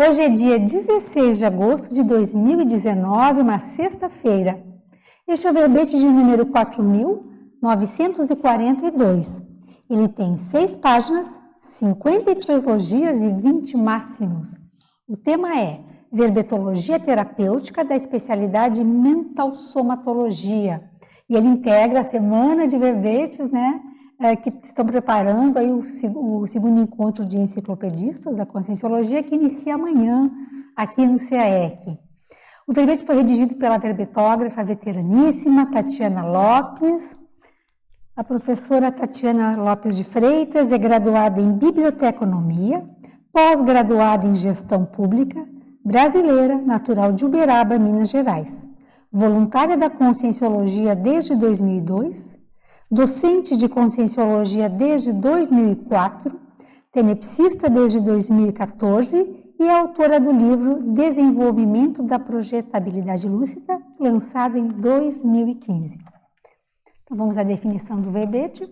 Hoje é dia 16 de agosto de 2019, uma sexta-feira. Este é o verbete de número 4.942. Ele tem 6 páginas, 50 trilogias e 20 máximos. O tema é Verbetologia Terapêutica da especialidade Mental Somatologia. E ele integra a semana de verbetes, que estão preparando aí o segundo encontro de enciclopedistas da Conscienciologia, que inicia amanhã aqui no CAEC. O verbete foi redigido pela verbetógrafa veteraníssima Tatiana Lopes. A professora Tatiana Lopes de Freitas é graduada em Biblioteconomia, pós-graduada em Gestão Pública, brasileira, natural de Uberaba, Minas Gerais. Voluntária da Conscienciologia desde 2002, docente de Conscienciologia desde 2004, tenepsista desde 2014 e é autora do livro Desenvolvimento da Projetabilidade Lúcida, lançado em 2015. Então vamos à definição do verbete.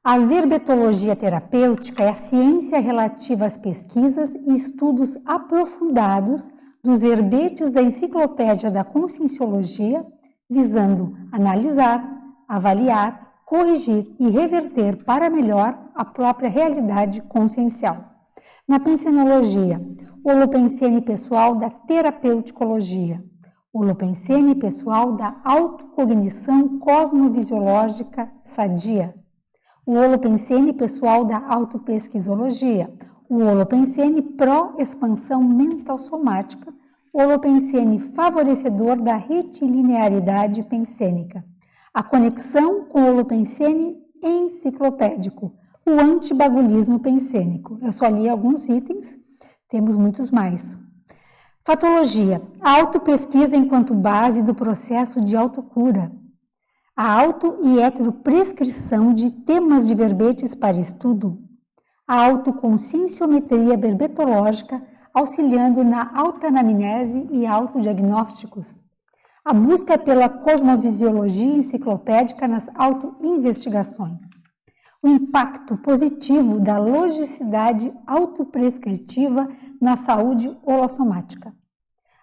A verbetologia terapêutica é a ciência relativa às pesquisas e estudos aprofundados dos verbetes da Enciclopédia da Conscienciologia, visando analisar, avaliar, corrigir e reverter para melhor a própria realidade consciencial. Na pensenologia, holopensene pessoal da terapeuticologia, holopensene pessoal da autocognição cosmovisiológica sadia, o holopensene pessoal da autopesquisologia, o holopensene pró-expansão mental somática, o holopensene favorecedor da retilinearidade pensênica, a conexão com o holopensene enciclopédico, o antibagulismo pensênico. Eu só li alguns itens, temos muitos mais. Fatologia, a autopesquisa enquanto base do processo de autocura, a auto- e heteroprescrição de temas de verbetes para estudo, a autoconscienciometria verbetológica, auxiliando na autoanamnese e autodiagnósticos, a busca pela cosmovisiologia enciclopédica nas autoinvestigações, o impacto positivo da logicidade autoprescritiva na saúde holossomática,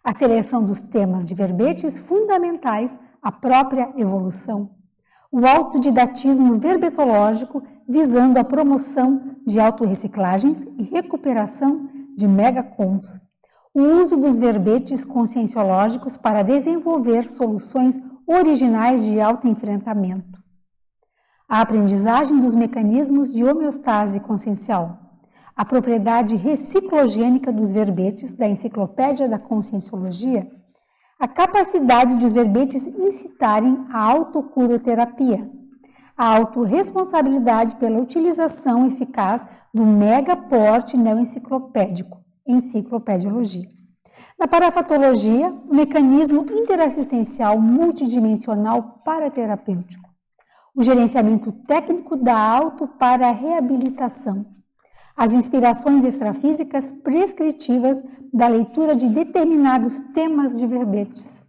a seleção dos temas de verbetes fundamentais à própria evolução, o autodidatismo verbetológico visando a promoção de autorreciclagens e recuperação de megacons, o uso dos verbetes conscienciológicos para desenvolver soluções originais de autoenfrentamento, a aprendizagem dos mecanismos de homeostase consciencial, a propriedade reciclogênica dos verbetes da Enciclopédia da Conscienciologia, a capacidade de os verbetes incitarem a autocuroterapia, a autorresponsabilidade pela utilização eficaz do megaporte neoenciclopédico, enciclopediologia. Na parafatologia, o mecanismo interassistencial multidimensional paraterapêutico, o gerenciamento técnico da auto para a reabilitação, as inspirações extrafísicas prescritivas da leitura de determinados temas de verbetes,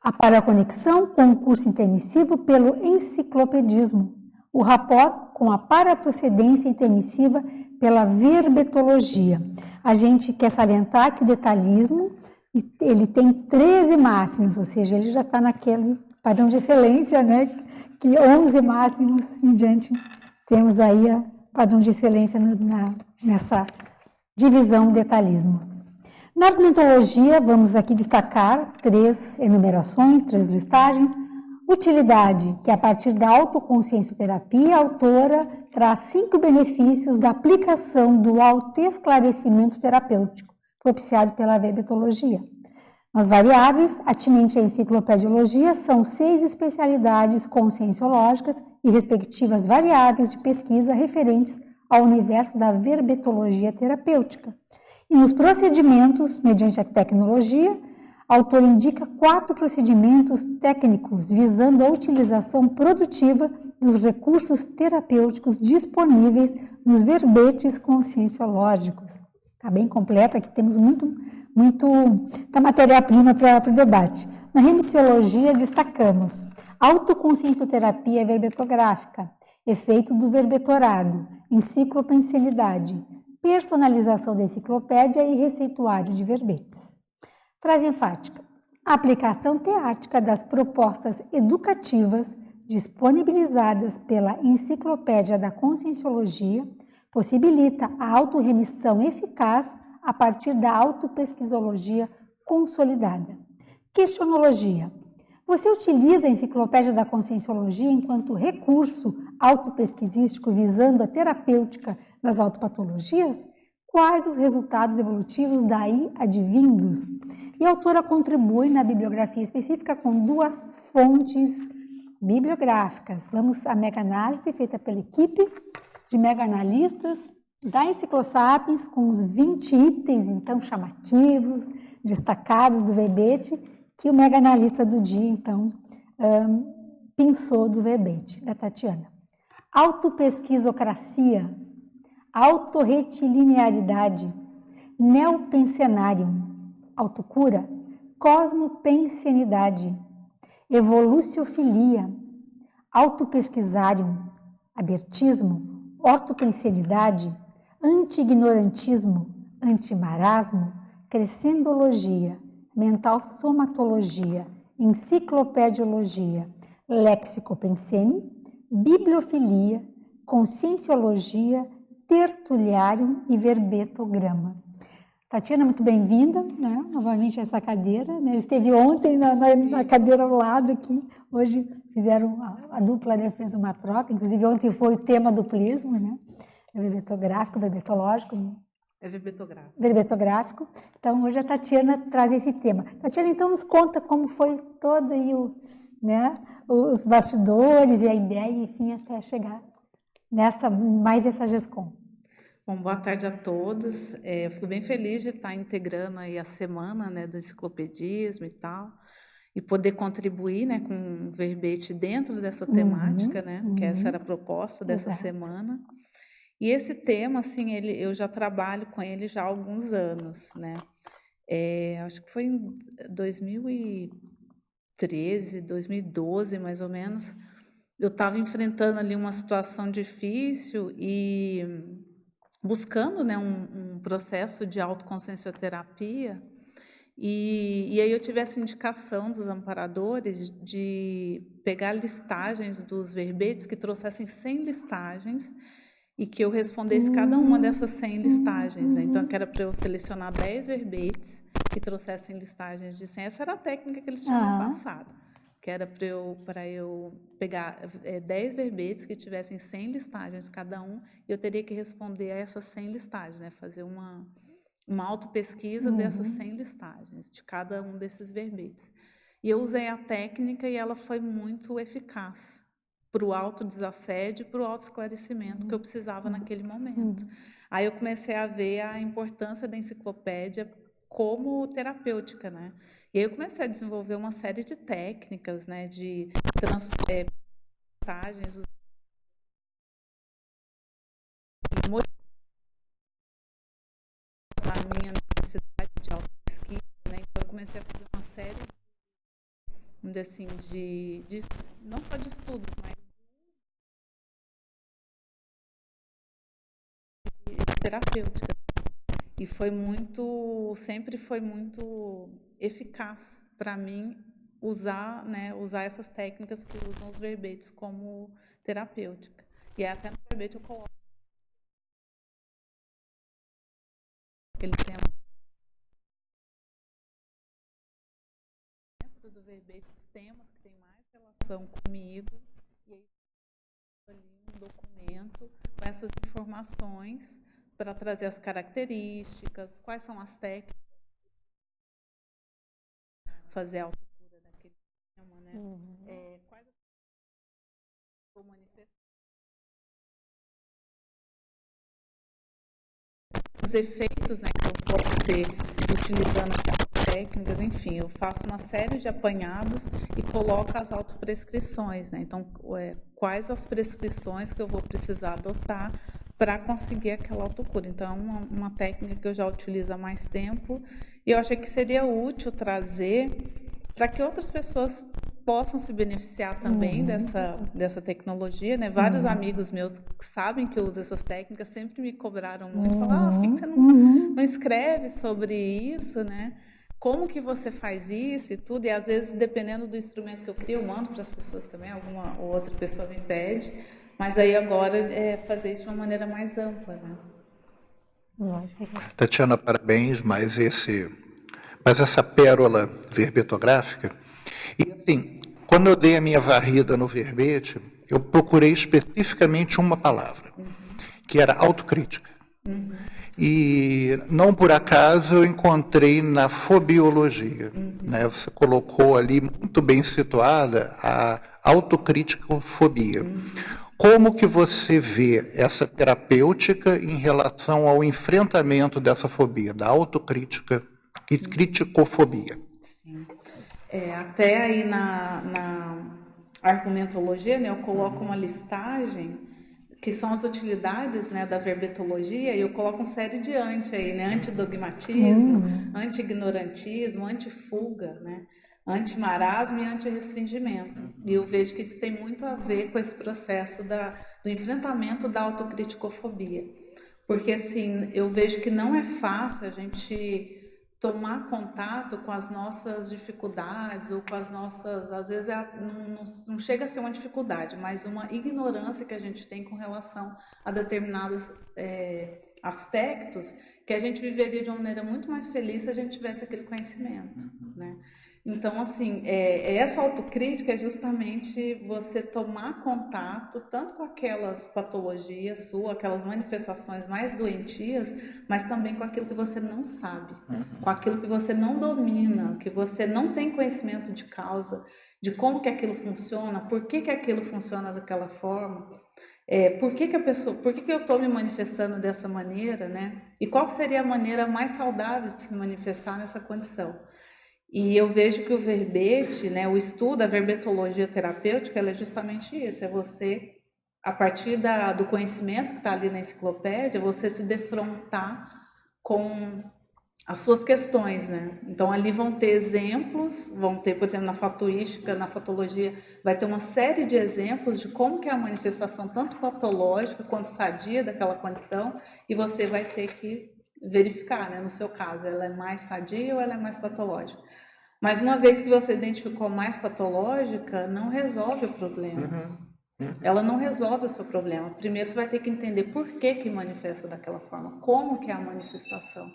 a paraconexão com o curso intermissivo pelo enciclopedismo, o rapport com a paraprocedência intermissiva pela verbetologia. A gente quer salientar que o detalhismo, ele tem 13 máximos, ou seja, ele já está naquele padrão de excelência, que 11 máximos em diante temos aí a padrão de excelência nessa divisão detalhismo. Na argumentologia, vamos aqui destacar 3 enumerações, 3 listagens. Utilidade, que a partir da autoconsciencioterapia, a autora traz 5 benefícios da aplicação do autoesclarecimento terapêutico, propiciado pela verbetologia. Nas variáveis, atinente à enciclopediologia, são 6 especialidades conscienciológicas e respectivas variáveis de pesquisa referentes ao universo da verbetologia terapêutica. E nos procedimentos, mediante a tecnologia, o autor indica 4 procedimentos técnicos visando a utilização produtiva dos recursos terapêuticos disponíveis nos verbetes conscienciológicos. Está bem completa, aqui temos muita matéria-prima para o debate. Na remissiologia, destacamos autoconsciencioterapia verbetográfica, efeito do verbetorado, enciclopensenidade, personalização da enciclopédia e receituário de verbetes. Frase enfática: a aplicação teática das propostas educativas disponibilizadas pela Enciclopédia da Conscienciologia possibilita a autorremissão eficaz a partir da autopesquisologia consolidada. Questionologia: você utiliza a Enciclopédia da Conscienciologia enquanto recurso autopesquisístico visando a terapêutica das autopatologias? Quais os resultados evolutivos daí advindos? E a autora contribui na bibliografia específica com 2 fontes bibliográficas. Vamos à mega-análise feita pela equipe de mega-analistas da Enciclosapiens, com os 20 itens, então, chamativos, destacados do verbete, que o mega-analista do dia, então, pensou do verbete, da Tatiana. Autopesquisocracia, autorretilinearidade, neopensenarium, autocura, cosmopensenidade, evoluciofilia, autopesquisarium, abertismo, ortopensenidade, anti-ignorantismo, antimarasmo, crescendologia, mental somatologia, enciclopediologia, lexicopensene, bibliofilia, conscienciologia, tertuliário e verbetograma. Tatiana, muito bem-vinda, né, novamente a essa cadeira. Né? Ele esteve ontem na cadeira ao lado aqui, hoje fizeram a dupla, né, fez uma troca, inclusive ontem foi o tema do plismo, né, verbetográfico, verbetológico. É verbetográfico. Verbetográfico. Então, hoje a Tatiana traz esse tema. Tatiana, então, nos conta como foi todo aí os bastidores e a ideia, enfim, até chegar mais essa GESCOM. Bom, boa tarde a todos. Eu fico bem feliz de estar integrando aí a semana, né, do enciclopedismo e tal, e poder contribuir, né, com o verbete dentro dessa temática, né, que essa era a proposta dessa semana. E esse tema, assim, eu já trabalho com ele já há alguns anos, né? Acho que foi em 2013, 2012, mais ou menos. Eu estava enfrentando ali uma situação difícil e buscando, né, um processo de autoconsciencioterapia. E aí eu tive essa indicação dos amparadores de pegar listagens dos verbetes que trouxessem 100 listagens e que eu respondesse cada uma dessas 100 listagens. Né? Então, que era para eu selecionar 10 verbetes que trouxessem listagens de 100. Essa era a técnica que eles tinham passado, que era para eu pegar 10 verbetes que tivessem 100 listagens cada um, e eu teria que responder a essas 100 listagens, né? Fazer uma autopesquisa dessas 100 listagens, de cada um desses verbetes. E eu usei a técnica e ela foi muito eficaz para o autodesassédio e para o autoesclarecimento que eu precisava naquele momento. Aí eu comecei a ver a importância da enciclopédia como terapêutica, né? E aí eu comecei a desenvolver uma série de técnicas, né, de mensagens, a minha necessidade de autopesquisa, né? Então eu comecei a fazer uma série, vamos dizer assim, de não só de estudos, mas terapêutica. E sempre foi muito eficaz para mim usar essas técnicas que usam os verbetes como terapêutica. E até no verbete eu coloco aquele tema dentro do verbete, os temas que têm mais relação comigo, e aí ali um documento com essas informações para trazer as características, quais são as técnicas, fazer a autocura daquele tema, né? Quais as manifestações, os efeitos, né, que eu posso ter utilizando aquelas técnicas, enfim, eu faço uma série de apanhados e coloco as autoprescrições, né? Então, quais as prescrições que eu vou precisar adotar para conseguir aquela autocura. Então, é uma técnica que eu já utilizo há mais tempo, e eu achei que seria útil trazer para que outras pessoas possam se beneficiar também dessa tecnologia, né? Vários amigos meus que sabem que eu uso essas técnicas sempre me cobraram muito, falaram, por que você não escreve sobre isso, né? Como que você faz isso e tudo? E às vezes, dependendo do instrumento que eu crio, eu mando para as pessoas também, alguma ou outra pessoa me pede, mas aí agora é fazer isso de uma maneira mais ampla, né? Tatiana, parabéns, mas essa pérola verbetográfica. E assim, quando eu dei a minha varrida no verbete, eu procurei especificamente uma palavra, que era autocrítica. E não por acaso eu encontrei na fobiologia. Né? Você colocou ali muito bem situada a autocriticofobia. Como que você vê essa terapêutica em relação ao enfrentamento dessa fobia, da autocrítica e criticofobia? Sim. Até aí na argumentologia, né, eu coloco uma listagem que são as utilidades, né, da verbetologia, e eu coloco uma série de aí, né, antidogmatismo, anti-ignorantismo, antifuga, né, anti-marasmo e anti-restringimento. E eu vejo que isso tem muito a ver com esse processo do enfrentamento da autocriticofobia. Porque, assim, eu vejo que não é fácil a gente tomar contato com as nossas dificuldades ou com as nossas, às vezes não chega a ser uma dificuldade, mas uma ignorância que a gente tem com relação a determinados aspectos que a gente viveria de uma maneira muito mais feliz se a gente tivesse aquele conhecimento, né? Então, assim, essa autocrítica é justamente você tomar contato tanto com aquelas patologias suas, aquelas manifestações mais doentias, mas também com aquilo que você não sabe, com aquilo que você não domina, que você não tem conhecimento de causa, de como que aquilo funciona, por que aquilo funciona daquela forma, por que eu estou me manifestando dessa maneira, né? E qual seria a maneira mais saudável de se manifestar nessa condição? E eu vejo que o verbete, né, o estudo, a verbetologia terapêutica, ela é justamente isso, é você, a partir do conhecimento que está ali na enciclopédia, você se defrontar com as suas questões, né? Então, ali vão ter exemplos, vão ter, por exemplo, na fatuística, na fatologia, vai ter uma série de exemplos de como que é a manifestação, tanto patológica quanto sadia daquela condição, e você vai ter que verificar, né? No seu caso, ela é mais sadia ou ela é mais patológica. Mas uma vez que você identificou mais patológica, não resolve o problema. Ela não resolve o seu problema. Primeiro você vai ter que entender por que manifesta daquela forma, como que é a manifestação.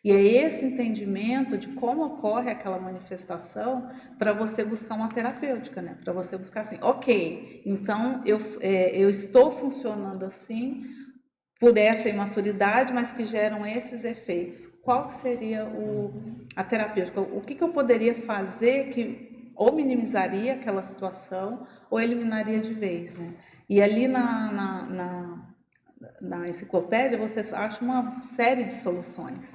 E é esse entendimento de como ocorre aquela manifestação para você buscar uma terapêutica, né? Para você buscar assim, ok, então eu estou funcionando assim por essa imaturidade, mas que geram esses efeitos. Qual que seria a terapêutica? O que eu poderia fazer que ou minimizaria aquela situação ou eliminaria de vez, né? E ali na enciclopédia você acha uma série de soluções.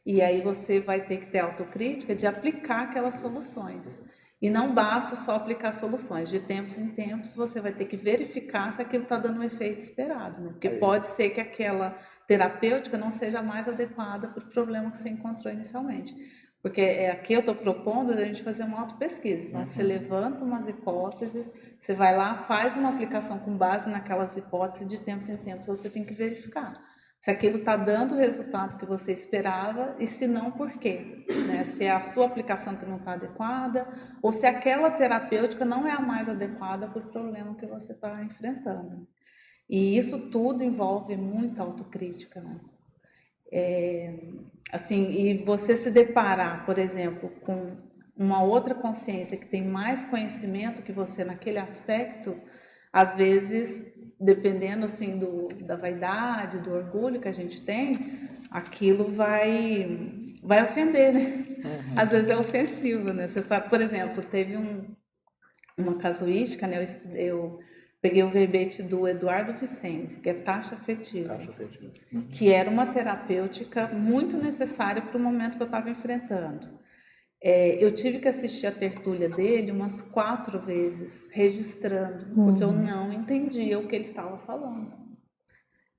E aí você vai ter que ter autocrítica de aplicar aquelas soluções. E não basta só aplicar soluções. De tempos em tempos, você vai ter que verificar se aquilo está dando o efeito esperado, né? Porque pode ser que aquela terapêutica não seja mais adequada para o problema que você encontrou inicialmente. Porque aqui eu estou propondo a gente fazer uma autopesquisa. Então, você levanta umas hipóteses, você vai lá, faz uma aplicação com base naquelas hipóteses, de tempos em tempos você tem que verificar se aquilo está dando o resultado que você esperava e se não, por quê? Né? Se é a sua aplicação que não está adequada ou se aquela terapêutica não é a mais adequada para o problema que você está enfrentando. E isso tudo envolve muita autocrítica, né? Assim, e você se deparar, por exemplo, com uma outra consciência que tem mais conhecimento que você naquele aspecto, às vezes, dependendo assim da vaidade, do orgulho que a gente tem, aquilo vai ofender, né? Às vezes é ofensivo, né? Você sabe, por exemplo, teve uma casuística, né? Eu peguei o verbete do Eduardo Vicente, que é taxa afetiva, que era uma terapêutica muito necessária para o momento que eu estava enfrentando. Eu tive que assistir a tertúlia dele umas 4 vezes, registrando, porque eu não entendia o que ele estava falando.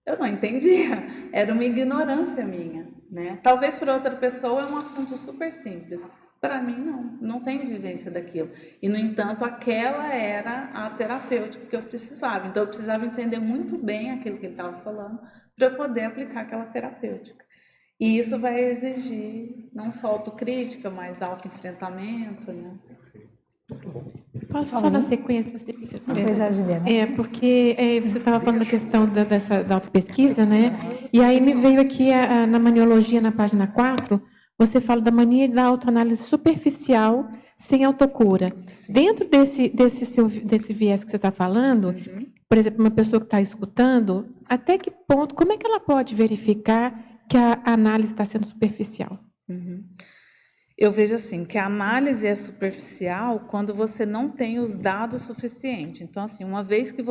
Eu não entendia, era uma ignorância minha, né? Talvez para outra pessoa é um assunto super simples. Para mim, não tenho vivência daquilo. E, no entanto, aquela era a terapêutica que eu precisava. Então, eu precisava entender muito bem aquilo que ele estava falando para eu poder aplicar aquela terapêutica. E isso vai exigir não só autocrítica, mas autoenfrentamento, né? Posso só na sequência? Pois é, Juliana. Porque você estava falando da questão da autopesquisa, né? E aí me veio aqui na maniologia, na página 4, você fala da mania da autoanálise superficial sem autocura. Sim. Dentro desse viés que você está falando, por exemplo, uma pessoa que está escutando, até que ponto, como é que ela pode verificar que a análise está sendo superficial? Eu vejo assim, que a análise é superficial quando você não tem os dados suficientes. Então, assim, uma vez que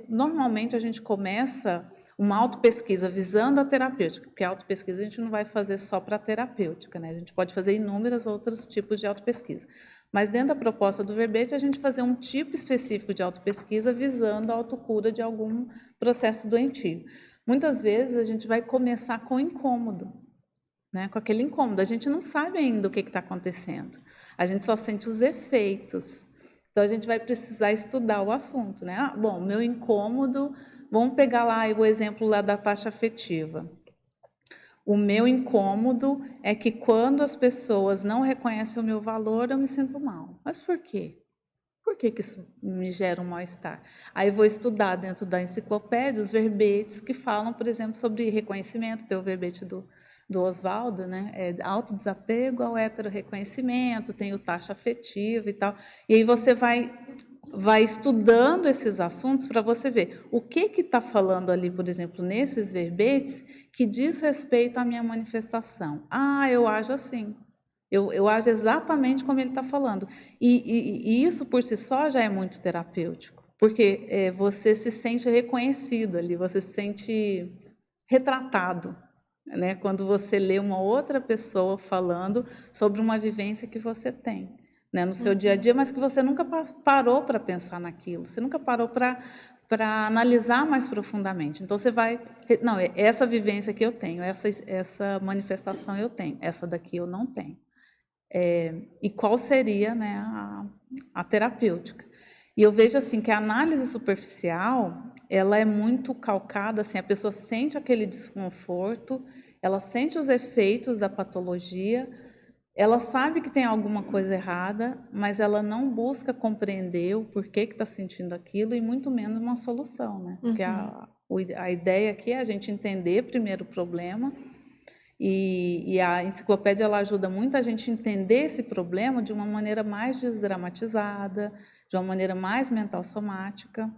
normalmente a gente começa uma autopesquisa visando a terapêutica, porque a autopesquisa a gente não vai fazer só para a terapêutica, né? A gente pode fazer inúmeros outros tipos de autopesquisa. Mas dentro da proposta do verbete, a gente fazer um tipo específico de autopesquisa visando a autocura de algum processo doentio. Muitas vezes a gente vai começar com incômodo, né? Com aquele incômodo. A gente não sabe ainda o que está acontecendo. A gente só sente os efeitos. Então, a gente vai precisar estudar o assunto, né? Bom, meu incômodo... Vamos pegar lá o exemplo lá da taxa afetiva. O meu incômodo é que quando as pessoas não reconhecem o meu valor, eu me sinto mal. Mas por quê? Por que isso me gera um mal-estar? Aí vou estudar dentro da enciclopédia os verbetes que falam, por exemplo, sobre reconhecimento. Tem o verbete do Oswaldo, né? Autodesapego ao heterorreconhecimento, tem o taxa afetiva e tal. E aí você vai estudando esses assuntos para você ver o que está falando ali, por exemplo, nesses verbetes que diz respeito à minha manifestação. Eu ajo assim. Eu ajo exatamente como ele está falando. E isso, por si só, já é muito terapêutico, porque você se sente reconhecido ali, você se sente retratado, né? Quando você lê uma outra pessoa falando sobre uma vivência que você tem, né, no seu dia a dia, mas que você nunca parou para pensar naquilo, você nunca parou para analisar mais profundamente. Então, você vai... Não, essa vivência que eu tenho, essa manifestação eu tenho, essa daqui eu não tenho. E qual seria, né, a terapêutica? E eu vejo assim, que a análise superficial, ela é muito calcada, assim, a pessoa sente aquele desconforto, ela sente os efeitos da patologia, ela sabe que tem alguma coisa errada, mas ela não busca compreender o porquê que está sentindo aquilo e muito menos uma solução, né? Porque a ideia aqui é a gente entender primeiro o problema e a enciclopédia ela ajuda muito a gente entender esse problema de uma maneira mais desdramatizada, de uma maneira mais mental somática.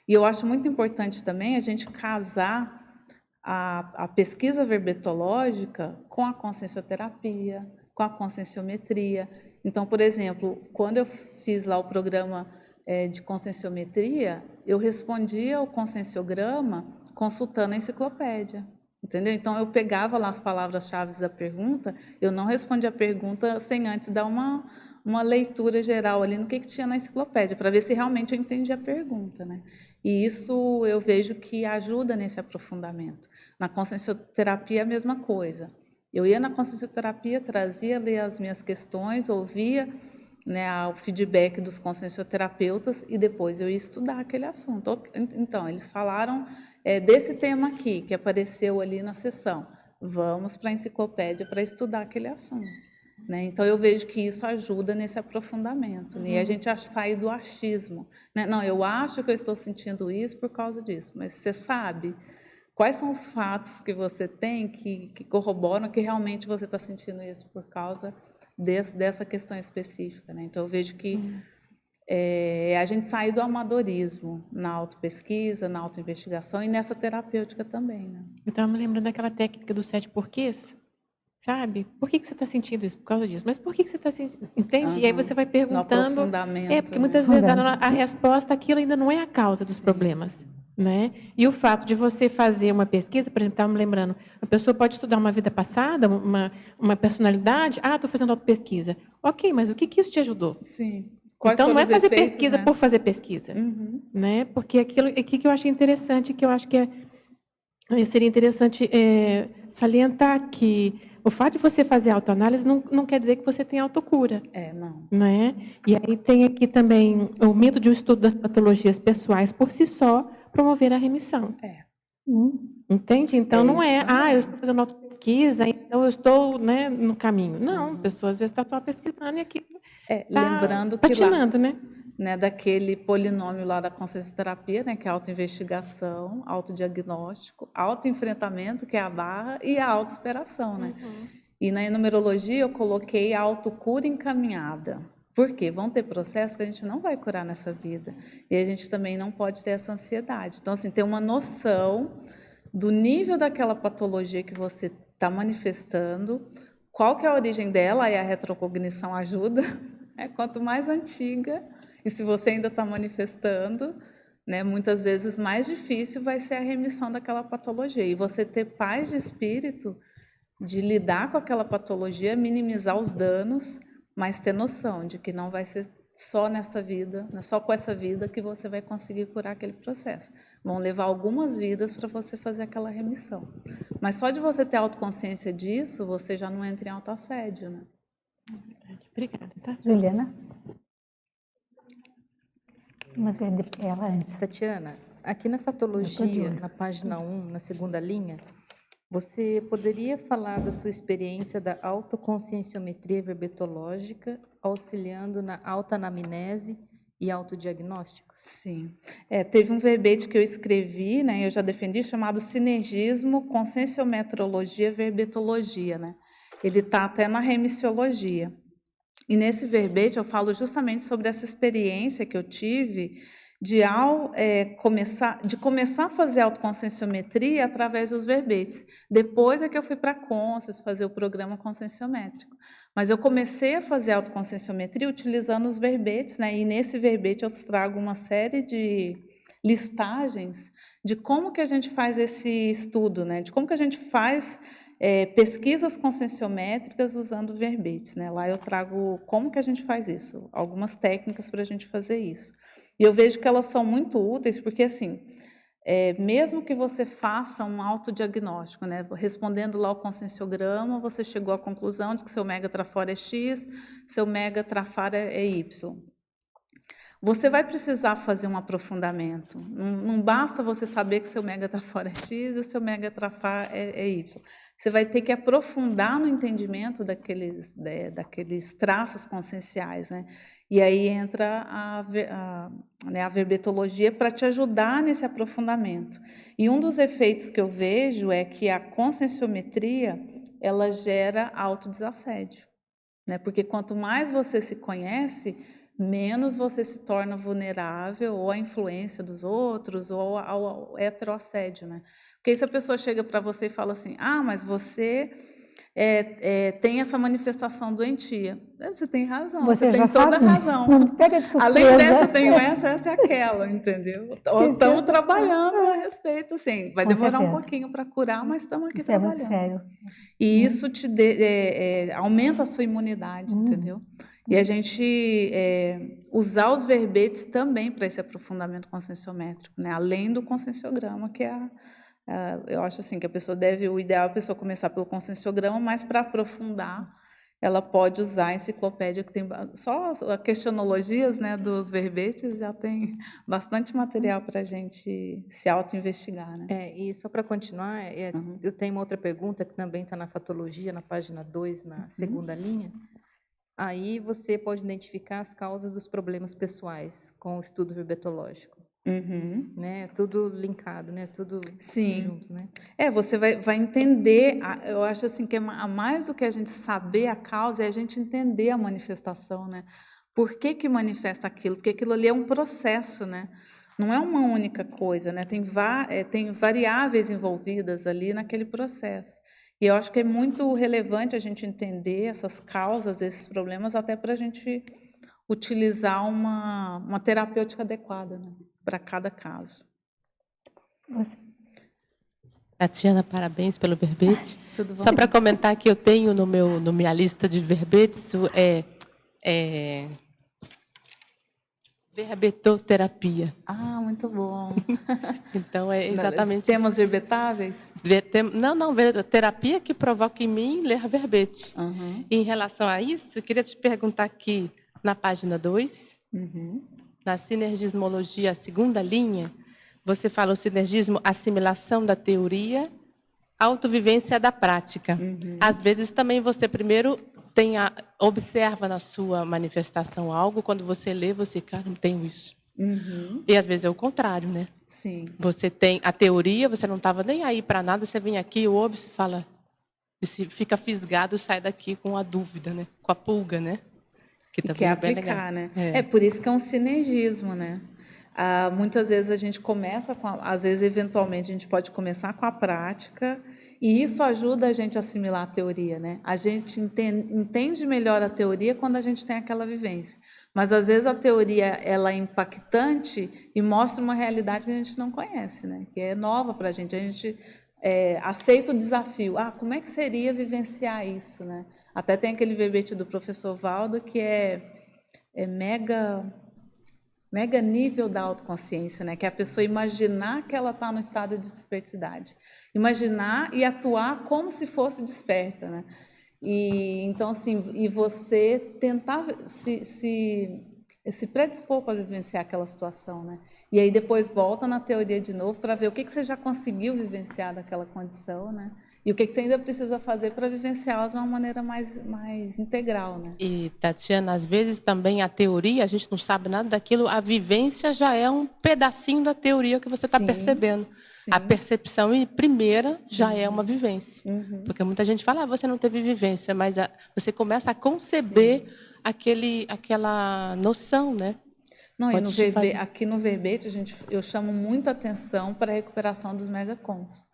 E eu acho muito importante também a gente casar a pesquisa verbetológica com a consciencioterapia, com a conscienciometria. Então, por exemplo, quando eu fiz lá o programa de conscienciometria, eu respondia ao conscienciograma consultando a enciclopédia, entendeu? Então, eu pegava lá as palavras-chave da pergunta, eu não respondia a pergunta sem antes dar uma leitura geral ali no que tinha na enciclopédia, para ver se realmente eu entendi a pergunta, né? E isso eu vejo que ajuda nesse aprofundamento. Na consciencioterapia é a mesma coisa. Eu ia na consciencioterapia, trazia ali as minhas questões, ouvia, né, o feedback dos consciencioterapeutas e depois eu ia estudar aquele assunto. Então, eles falaram desse tema aqui, que apareceu ali na sessão. Vamos para a enciclopédia para estudar aquele assunto, né? Então, eu vejo que isso ajuda nesse aprofundamento, né? E a gente sai do achismo, né? Não, eu acho que eu estou sentindo isso por causa disso, mas você sabe quais são os fatos que você tem que corroboram que realmente você está sentindo isso por causa dessa questão específica, né? Então, eu vejo que a gente sai do amadorismo na autopesquisa, na autoinvestigação e nessa terapêutica também, né? Eu estava me lembrando daquela técnica dos 7 porquês, sabe? Por que você está sentindo isso? Por causa disso. Mas por que você está sentindo? Entende? E aí você vai perguntando. Porque muitas vezes a resposta, aquilo ainda não é a causa dos problemas, né? E o fato de você fazer uma pesquisa, por exemplo, estava me lembrando, a pessoa pode estudar uma vida passada, uma personalidade. Estou fazendo autopesquisa. Ok, mas o que isso te ajudou? Sim. Então, não é fazer efeitos, pesquisa, né? Por fazer pesquisa, né? Porque aquilo aqui que eu achei interessante, que eu acho que seria interessante salientar que O fato de você fazer autoanálise não quer dizer que você tem autocura. Não. Não é? E aí tem aqui também o medo de um estudo das patologias pessoais por si só promover a remissão. Entende? Então, não é, eu estou fazendo autopesquisa, então eu estou, né, no caminho. Não, a pessoa às vezes está só pesquisando e aqui lembrando que patinando, lá, né, daquele polinômio lá da consciencioterapia, né, que é a autoinvestigação, autodiagnóstico, autoenfrentamento, que é a barra, e a autossuperação, né? E na numerologia eu coloquei a autocura encaminhada. Por quê? Vão ter processos que a gente não vai curar nessa vida. E a gente também não pode ter essa ansiedade. Então, assim, ter uma noção do nível daquela patologia que você está manifestando, qual que é a origem dela, aí a retrocognição ajuda. Quanto mais antiga, e se você ainda está manifestando, né, muitas vezes mais difícil vai ser a remissão daquela patologia. E você ter paz de espírito de lidar com aquela patologia, minimizar os danos, mas ter noção de que não vai ser só nessa vida, não é só com essa vida que você vai conseguir curar aquele processo. Vão levar algumas vidas para você fazer aquela remissão. Mas só de você ter autoconsciência disso, você já não entra em autoassédio, né? Obrigada, tá? Juliana? Mas é ela antes. Tatiana, aqui na patologia, na página 1, na segunda linha, você poderia falar da sua experiência da autoconscienciometria verbetológica, auxiliando na autoanamnese e autodiagnósticos? Sim. Teve um verbete que eu escrevi, né, eu já defendi, chamado Sinergismo, Conscienciometrologia, Verbetologia, né? Ele está até na remissiologia. E nesse verbete eu falo justamente sobre essa experiência que eu tive de começar a fazer autoconscienciometria através dos verbetes. Depois é que eu fui para a Conscious fazer o programa conscienciométrico. Mas eu comecei a fazer autoconscienciometria utilizando os verbetes, né? E nesse verbete eu trago uma série de listagens de como que a gente faz esse estudo, né? De como que a gente faz pesquisas conscienciométricas usando verbetes, né? Lá eu trago como que a gente faz isso, algumas técnicas para a gente fazer isso. E eu vejo que elas são muito úteis, porque, assim, mesmo que você faça um autodiagnóstico, né? Respondendo lá o conscienciograma, você chegou à conclusão de que seu mega trafora é X, seu mega trafara é Y. Você vai precisar fazer um aprofundamento. Não basta você saber que seu mega trafora é X e o seu mega trafar é Y. Você vai ter que aprofundar no entendimento daqueles traços conscienciais, né? E aí entra a verbetologia para te ajudar nesse aprofundamento. E um dos efeitos que eu vejo é que a conscienciometria, ela gera autodesassédio, né? Porque quanto mais você se conhece, menos você se torna vulnerável ou à influência dos outros ou ao heteroassédio, né? Porque se a pessoa chega para você e fala assim, mas você tem essa manifestação doentia. Você tem razão, você já tem toda sabe, a razão. Não te pega de surpresa. Além dessa, tenho essa e aquela, entendeu? Estamos trabalhando a respeito, assim. Vai demorar um pouquinho para curar, mas estamos aqui trabalhando. Isso é muito sério. E isso aumenta a sua imunidade, entendeu? E a gente usar os verbetes também para esse aprofundamento conscienciométrico, né? Além do conscienciograma, que eu acho assim que o ideal é a pessoa começar pelo conscienciograma, mas para aprofundar, ela pode usar a enciclopédia, que tem só questionologias, né, dos verbetes, já tem bastante material para a gente se auto-investigar, né? E só para continuar, eu tenho uma outra pergunta que também está na fatologia, na página 2, na segunda linha. Aí você pode identificar as causas dos problemas pessoais com o estudo verbetológico. Né? Tudo linkado, né? Tudo junto, né? Você vai entender, eu acho assim que mais do que a gente saber a causa, é a gente entender a manifestação, né? Por que manifesta aquilo? Porque aquilo ali é um processo, né? Não é uma única coisa, né? Tem variáveis envolvidas ali naquele processo. E eu acho que é muito relevante a gente entender essas causas, esses problemas, até para a gente utilizar uma terapêutica adequada, né, para cada caso. Você. Tatiana, parabéns pelo verbete. Tudo bom? Só para comentar que eu tenho na minha lista de verbetes Verbetoterapia. Ah, muito bom. Então, é exatamente Temas verbetáveis? Não, terapia que provoca em mim ler verbete. Uhum. E, em relação a isso, eu queria te perguntar aqui, na página 2, na sinergismologia, a segunda linha, você fala o sinergismo, assimilação da teoria, autovivência da prática. Às vezes, também você primeiro observa na sua manifestação algo, quando você lê, você, cara, não tenho isso. E às vezes é o contrário, né? Sim. Você tem a teoria, você não estava nem aí para nada, você vem aqui, ouve, você fala, você fica fisgado, sai daqui com a dúvida, né? Com a pulga, né? Que também quer aplicar, né? É por isso que é um sinergismo, né? Muitas vezes a gente começa às vezes, eventualmente, a gente pode começar com a prática, e isso ajuda a gente a assimilar a teoria, né? A gente entende melhor a teoria quando a gente tem aquela vivência. Mas, às vezes, a teoria ela é impactante e mostra uma realidade que a gente não conhece, né? Que é nova para a gente. A gente aceita o desafio. Como é que seria vivenciar isso, né? Até tem aquele verbete do professor Valdo que é mega nível da autoconsciência, né? Que é a pessoa imaginar que ela está no estado de desperticidade. Imaginar e atuar como se fosse desperta, né? E então, assim, e você tentar se predispor para vivenciar aquela situação, né? E aí depois volta na teoria de novo para ver o que você já conseguiu vivenciar daquela condição, né? E o que você ainda precisa fazer para vivenciá-la de uma maneira mais integral, né? E, Tatiana, às vezes também a teoria, a gente não sabe nada daquilo, a vivência já é um pedacinho da teoria que você está percebendo. Sim. A percepção primeira já é uma vivência. Porque muita gente fala, você não teve vivência, mas você começa a conceber aquela noção, né? Não, aqui no verbete, eu chamo muita atenção para a recuperação dos megacons.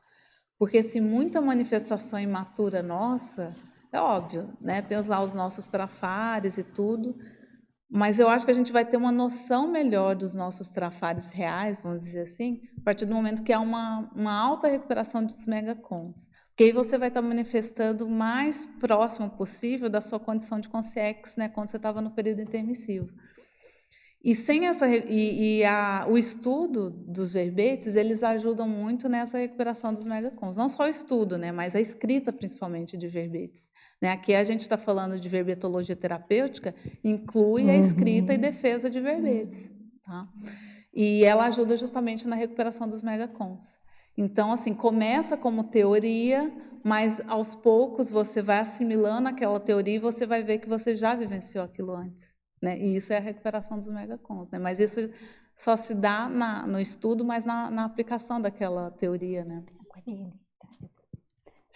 Porque se muita manifestação imatura nossa, é óbvio, né? Temos lá os nossos trafares e tudo, mas eu acho que a gente vai ter uma noção melhor dos nossos trafares reais, vamos dizer assim, a partir do momento que há uma alta recuperação dos megacons. Porque aí você vai estar manifestando o mais próximo possível da sua condição de consciência, né? Quando você estava no período intermissivo. E sem o estudo dos verbetes, eles ajudam muito nessa recuperação dos megacons. Não só o estudo, né, mas a escrita, principalmente, de verbetes. Né? Aqui a gente está falando de verbetologia terapêutica, inclui a escrita e defesa de verbetes. Tá? E ela ajuda justamente na recuperação dos megacons. Então, assim, começa como teoria, mas aos poucos você vai assimilando aquela teoria e você vai ver que você já vivenciou aquilo antes. Né? E isso é a recuperação dos megacons, né? Mas isso só se dá no estudo, mas na aplicação daquela teoria, né?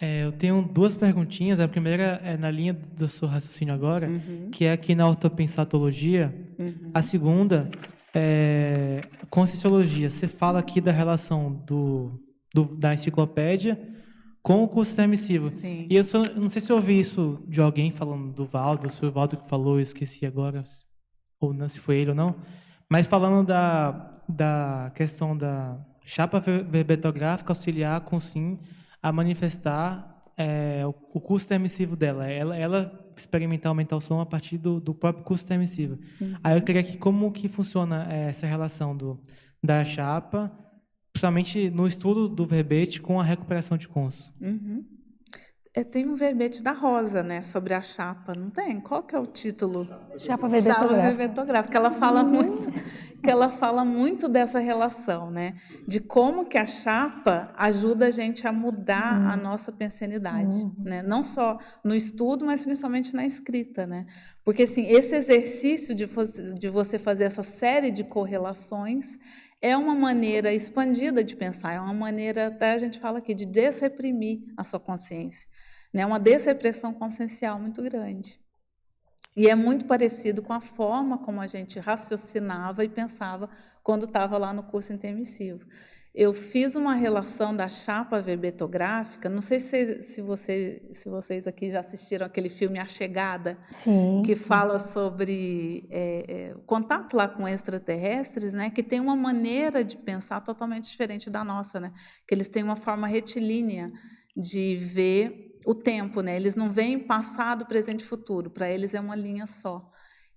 Eu tenho duas perguntinhas. A primeira é na linha do seu raciocínio agora, que é aqui na ortopensatologia. A segunda é conscienciologia. Você fala aqui da relação da enciclopédia com o curso intermissivo. Sim. E eu não sei se eu ouvi isso de alguém falando do Valdo, se foi o Valdo que falou, eu esqueci agora, ou não, se foi ele ou não, mas falando da questão da chapa verbetográfica auxiliar com sim a manifestar o curso intermissivo dela. Ela experimentar aumentar o som a partir do próprio curso intermissivo. Aí eu queria aqui como que funciona essa relação da chapa, principalmente no estudo do verbete com a recuperação de conso. Tem um verbete da Rosa, né, sobre a chapa, não tem? Qual que é o título? Chapa verbetográfica. Que ela fala muito dessa relação, né, de como que a chapa ajuda a gente a mudar a nossa pensenidade, né, não só no estudo, mas principalmente na escrita, né, porque assim, esse exercício de você fazer essa série de correlações é uma maneira expandida de pensar, é uma maneira, até a gente fala aqui, de desreprimir a sua consciência. Né? Uma desrepressão consciencial muito grande. E é muito parecido com a forma como a gente raciocinava e pensava quando estava lá no curso intermissivo. Eu fiz uma relação da chapa verbetográfica, não sei se vocês aqui já assistiram aquele filme A Chegada, que fala sobre o contato lá com extraterrestres, né, que tem uma maneira de pensar totalmente diferente da nossa, né, que eles têm uma forma retilínea de ver o tempo, né, eles não veem passado, presente e futuro, para eles é uma linha só.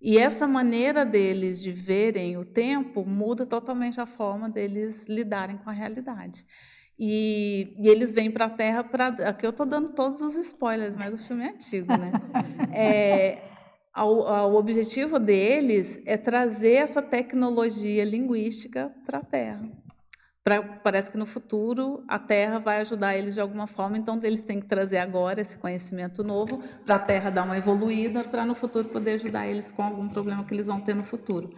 E essa maneira deles de verem o tempo muda totalmente a forma deles lidarem com a realidade. E eles vêm para a Terra para... Aqui eu estou dando todos os spoilers, mas o filme é antigo, né? O objetivo deles é trazer essa tecnologia linguística para a Terra. Parece que no futuro a Terra vai ajudar eles de alguma forma, então eles têm que trazer agora esse conhecimento novo para a Terra dar uma evoluída, para no futuro poder ajudar eles com algum problema que eles vão ter no futuro.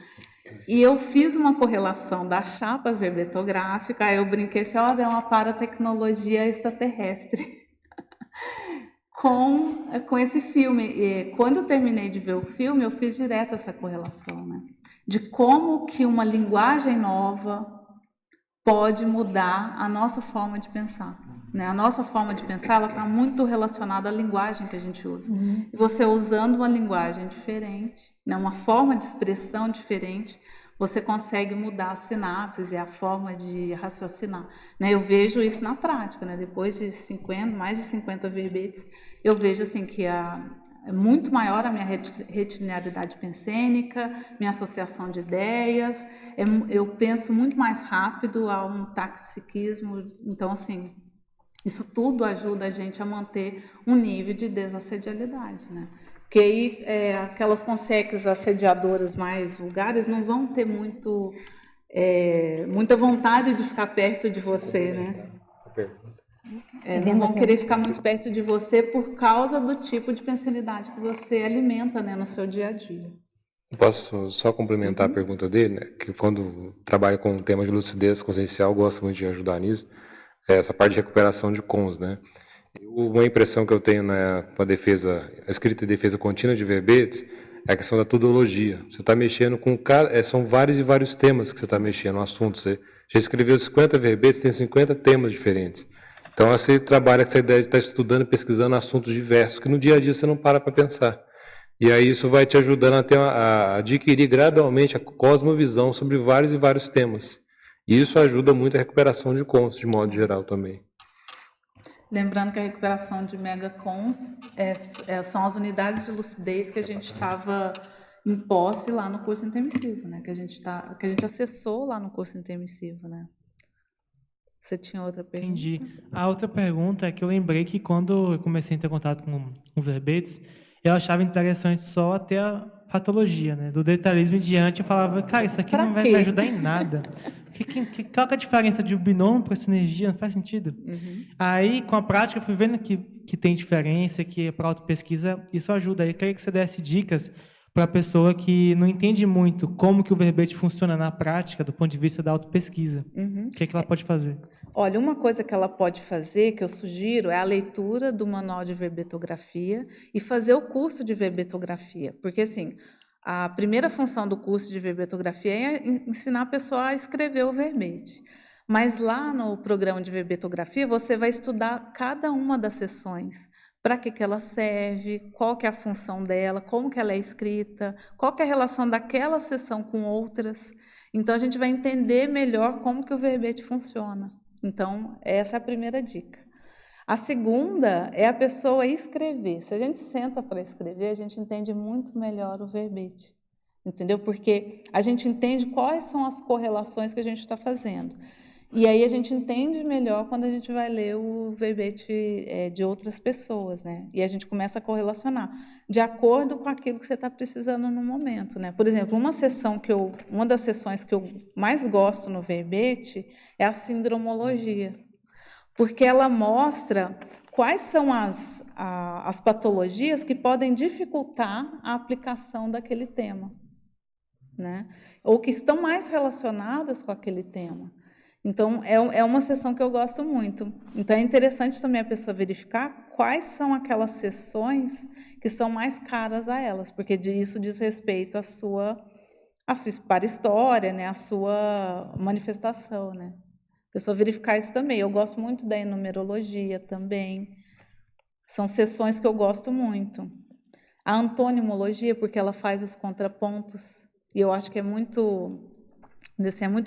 E eu fiz uma correlação da chapa verbetográfica, aí eu brinquei assim, olha, é uma paratecnologia extraterrestre com esse filme. E quando eu terminei de ver o filme, eu fiz direto essa correlação, né? De como que uma linguagem nova pode mudar a nossa forma de pensar, né? A nossa forma de pensar, ela está muito relacionada à linguagem que a gente usa. E você usando uma linguagem diferente, né? Uma forma de expressão diferente, você consegue mudar as sinapses e a forma de raciocinar, né? Eu vejo isso na prática, né? Depois de mais de 50 verbetes, eu vejo assim que é muito maior a minha retilinearidade pensênica, minha associação de ideias, eu penso muito mais rápido, há um taquipsiquismo. Então, assim, isso tudo ajuda a gente a manter um nível de desassedialidade, né? Porque aí aquelas conseques assediadoras mais vulgares não vão ter muita vontade de ficar perto de você, né? Não vão querer ficar muito perto de você por causa do tipo de pensanidade que você alimenta, né, no seu dia a dia. Posso só complementar a pergunta dele, né? Que quando trabalho com o tema de lucidez consciencial, gosto muito de ajudar nisso, essa parte de recuperação de cons, né? Uma impressão que eu tenho com a escrita e defesa contínua de verbetes é a questão da tudologia. Você está mexendo com... são vários e vários temas que você está mexendo no assunto. Você já escreveu 50 verbetes, tem 50 temas diferentes. Então, você trabalha com essa ideia de estar estudando e pesquisando assuntos diversos, que no dia a dia você não para pensar. E aí isso vai te ajudando a adquirir gradualmente a cosmovisão sobre vários e vários temas. E isso ajuda muito a recuperação de cons, de modo geral também. Lembrando que a recuperação de megacons são as unidades de lucidez que a gente estava em posse lá no curso intermissivo, né? Que a gente acessou lá no curso intermissivo, né? Você tinha outra pergunta? Entendi. A outra pergunta é que eu lembrei que quando eu comecei a ter contato com os verbetes, eu achava interessante só até a patologia, né? Do detalhismo em diante, eu falava, cara, isso aqui não vai me ajudar em nada. Qual que é a diferença de um binômio para sinergia? Não faz sentido. Aí, com a prática, eu fui vendo que tem diferença, que para autopesquisa isso ajuda. Aí, eu queria que você desse dicas para a pessoa que não entende muito como que o verbete funciona na prática, do ponto de vista da autopesquisa. O que ela pode fazer? Olha, uma coisa que ela pode fazer, que eu sugiro, é a leitura do manual de verbetografia e fazer o curso de verbetografia. Porque, assim, a primeira função do curso de verbetografia é ensinar a pessoa a escrever o verbete. Mas lá no programa de verbetografia, você vai estudar cada uma das sessões. Para que ela serve, qual que é a função dela, como que ela é escrita, qual que é a relação daquela sessão com outras. Então, a gente vai entender melhor como que o verbete funciona. Então, essa é a primeira dica. A segunda é a pessoa escrever. Se a gente senta para escrever, a gente entende muito melhor o verbete, entendeu? Porque a gente entende quais são as correlações que a gente está fazendo. E aí a gente entende melhor quando a gente vai ler o verbete de outras pessoas, né? E a gente começa a correlacionar de acordo com aquilo que você está precisando no momento, né? Por exemplo, uma das sessões que eu mais gosto no verbete é a sindromologia, porque ela mostra quais são as patologias que podem dificultar a aplicação daquele tema, né? Ou que estão mais relacionadas com aquele tema. Então, é uma sessão que eu gosto muito. Então, é interessante também a pessoa verificar quais são aquelas sessões que são mais caras a elas, porque isso diz respeito à sua história, né? À sua manifestação, né? A pessoa verificar isso também. Eu gosto muito da enumerologia também. São sessões que eu gosto muito. A antonimologia, porque ela faz os contrapontos, e eu acho que é muito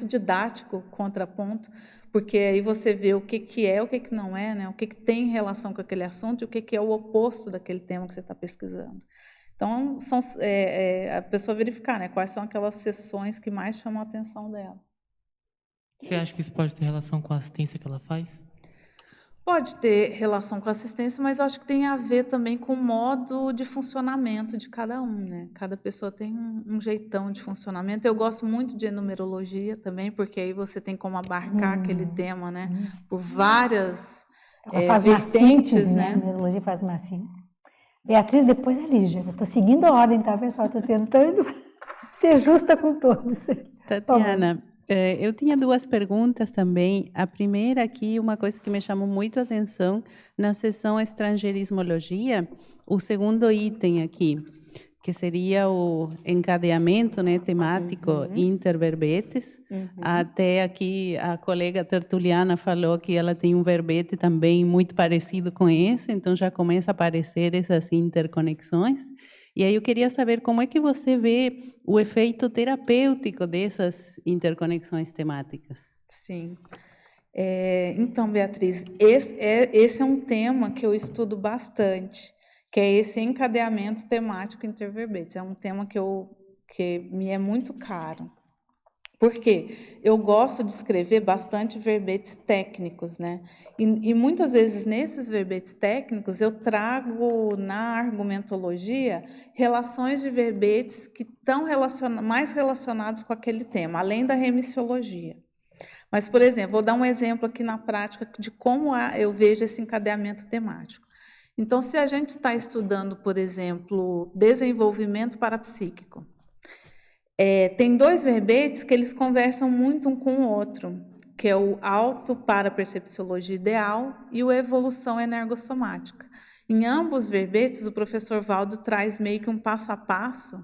didático o contraponto, porque aí você vê o que é, o que não é, né? O que tem relação com aquele assunto e o que é o oposto daquele tema que você está pesquisando. Então, a pessoa verificar, né, quais são aquelas sessões que mais chamam a atenção dela. Você acha que isso pode ter relação com a assistência que ela faz? Pode ter relação com a assistência, mas eu acho que tem a ver também com o modo de funcionamento de cada um, né? Cada pessoa tem um jeitão de funcionamento. Eu gosto muito de numerologia também, porque aí você tem como abarcar aquele tema, né? Por várias ela faz uma síntese, né? A numerologia faz uma síntese. Beatriz, depois a Lígia. Eu estou seguindo a ordem, tá, pessoal? Estou tentando ser justa com todos. Tatiana, eu tinha duas perguntas também. A primeira aqui, uma coisa que me chamou muito a atenção, na seção Estrangeirismologia, o segundo item aqui, que seria o encadeamento, né, temático interverbetes. Até aqui a colega tertuliana falou que ela tem um verbete também muito parecido com esse, então já começa a aparecer essas interconexões. E aí eu queria saber como é que você vê o efeito terapêutico dessas interconexões temáticas. Sim. Então, Beatriz, esse é um tema que eu estudo bastante, que é esse encadeamento temático interverbetes. É um tema que me é muito caro. Por quê? Eu gosto de escrever bastante verbetes técnicos, né? E muitas vezes, nesses verbetes técnicos, eu trago na argumentologia relações de verbetes que estão mais relacionados com aquele tema, além da remissiologia. Mas, por exemplo, vou dar um exemplo aqui na prática de como eu vejo esse encadeamento temático. Então, se a gente está estudando, por exemplo, desenvolvimento parapsíquico, tem dois verbetes que eles conversam muito um com o outro, que é o auto-parapercepciologia ideal e o evolução energossomática. Em ambos os verbetes, o professor Valdo traz meio que um passo a passo,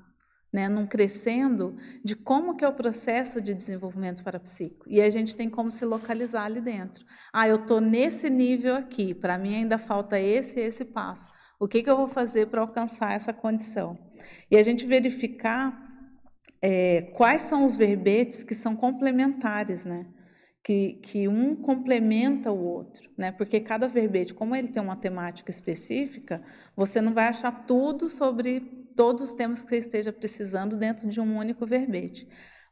né, num crescendo, de como que é o processo de desenvolvimento parapsíquico. E a gente tem como se localizar ali dentro. Eu estou nesse nível aqui, para mim ainda falta esse passo. O que eu vou fazer para alcançar essa condição? E a gente verificar quais são os verbetes que são complementares, né? Que um complementa o outro, né? Porque cada verbete, como ele tem uma temática específica, você não vai achar tudo sobre todos os temas que você esteja precisando dentro de um único verbete.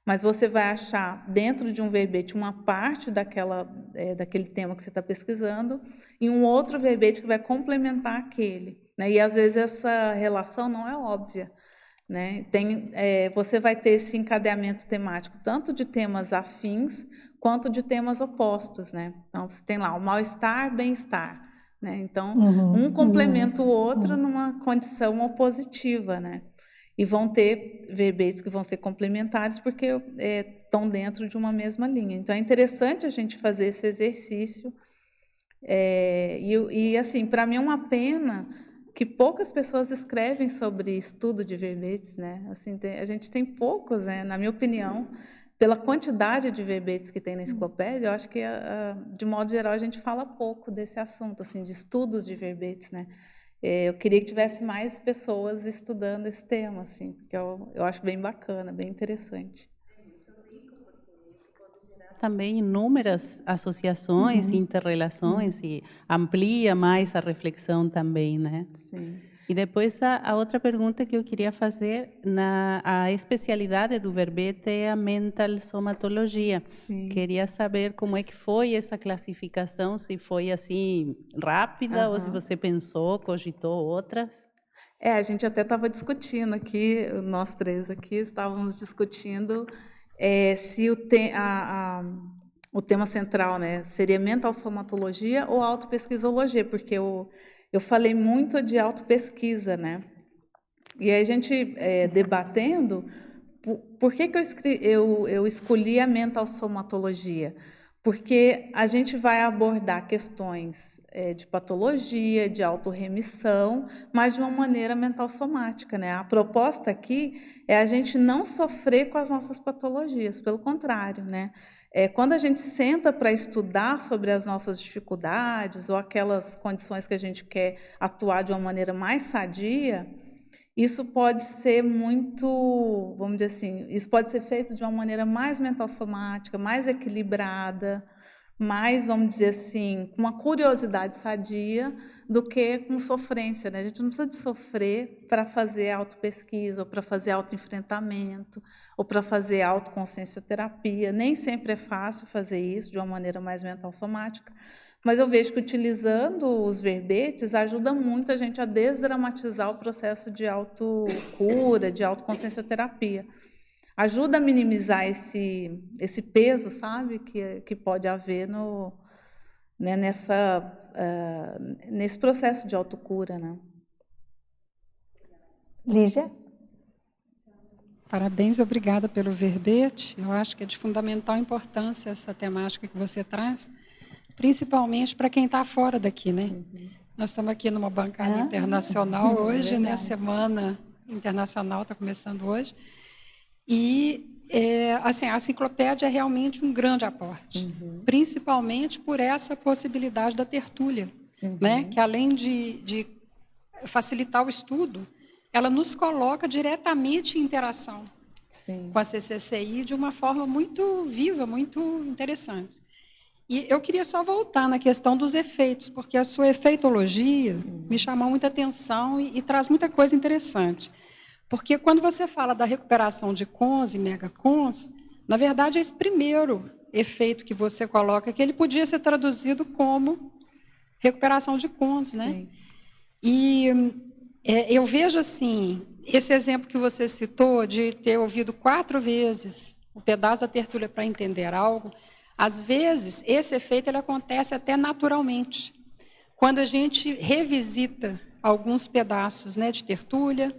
Mas você vai achar dentro de um verbete uma parte daquele tema que você está pesquisando e um outro verbete que vai complementar aquele, né? E às vezes essa relação não é óbvia, né? Você vai ter esse encadeamento temático tanto de temas afins quanto de temas opostos, né? Então você tem lá o mal-estar, bem-estar, né? Então um complementa o outro numa condição opositiva, né? E vão ter verbetes que vão ser complementares porque estão dentro de uma mesma linha. Então é interessante a gente fazer esse exercício. Assim, para mim é uma pena que poucas pessoas escrevem sobre estudo de verbetes, né? Assim, a gente tem poucos, né? Na minha opinião, pela quantidade de verbetes que tem na enciclopédia, eu acho que, de modo geral, a gente fala pouco desse assunto, assim, de estudos de verbetes, né? Eu queria que tivesse mais pessoas estudando esse tema, assim, porque eu acho bem bacana, bem interessante. Também inúmeras associações, interrelações e amplia mais a reflexão também, né? Sim. E depois a outra pergunta que eu queria fazer, a especialidade do verbete é a mental somatologia. Sim. Queria saber como é que foi essa classificação, se foi assim rápida ou se você pensou, cogitou outras. A gente até estava discutindo aqui, nós três aqui estávamos discutindo se o tema central, né, seria mental somatologia ou autopesquisologia, porque eu falei muito de autopesquisa, né? E aí a gente debatendo, por que eu escolhi a mental somatologia? Porque a gente vai abordar questões de patologia, de autorremissão, mas de uma maneira mental somática, né? A proposta aqui é a gente não sofrer com as nossas patologias, pelo contrário, né? Quando a gente senta para estudar sobre as nossas dificuldades ou aquelas condições que a gente quer atuar de uma maneira mais sadia, isso pode ser muito, vamos dizer assim, isso pode ser feito de uma maneira mais mental somática, mais equilibrada, mais, vamos dizer assim, com uma curiosidade sadia do que com sofrência, né? A gente não precisa de sofrer para fazer autopesquisa, ou para fazer autoenfrentamento, ou para fazer autoconsciencioterapia. Nem sempre é fácil fazer isso de uma maneira mais mental somática, mas eu vejo que utilizando os verbetes ajuda muito a gente a desdramatizar o processo de autocura, de autoconsciencioterapia. Ajuda a minimizar esse peso, sabe, que pode haver né, nesse processo de autocura, né? Lígia? Parabéns, obrigada pelo verbete. Eu acho que é de fundamental importância essa temática que você traz, principalmente para quem está fora daqui, né? Nós estamos aqui numa bancada internacional hoje, né? A Semana Internacional está começando hoje. E assim, a enciclopédia é realmente um grande aporte, principalmente por essa possibilidade da tertúlia, né? Que além de facilitar o estudo, ela nos coloca diretamente em interação com a CCCI de uma forma muito viva, muito interessante. E eu queria só voltar na questão dos efeitos, porque a sua efeitologia me chamou muita atenção e traz muita coisa interessante. Porque quando você fala da recuperação de cons e megacons, na verdade, é esse primeiro efeito que você coloca, que ele podia ser traduzido como recuperação de cons, né? Sim. E eu vejo assim, esse exemplo que você citou de ter ouvido 4 vezes o pedaço da tertúlia para entender algo, às vezes esse efeito ele acontece até naturalmente. Quando a gente revisita alguns pedaços, né, de tertúlia,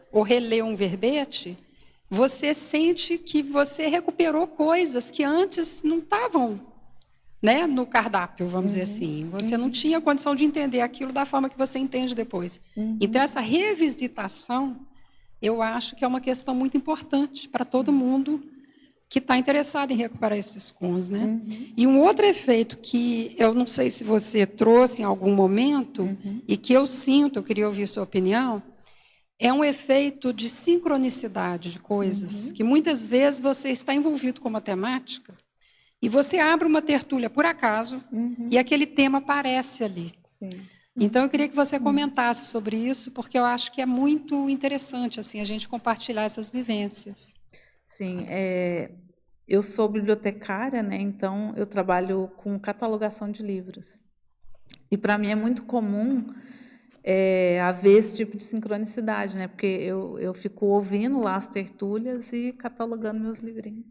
ou relê um verbete, você sente que você recuperou coisas que antes não estavam, né, no cardápio, vamos dizer assim. Você não tinha condição de entender aquilo da forma que você entende depois. Então, essa revisitação, eu acho que é uma questão muito importante para todo mundo que está interessado em recuperar esses cons, né? E um outro efeito que eu não sei se você trouxe em algum momento, e que eu sinto, eu queria ouvir sua opinião, é um efeito de sincronicidade de coisas, que muitas vezes você está envolvido com uma temática e você abre uma tertúlia por acaso e aquele tema aparece ali. Sim. Então, eu queria que você comentasse sobre isso, porque eu acho que é muito interessante assim, a gente compartilhar essas vivências. Sim, eu sou bibliotecária, né? Então eu trabalho com catalogação de livros. E para mim é muito comum haver esse tipo de sincronicidade, né? Porque eu fico ouvindo lá as tertúlias e catalogando meus livrinhos.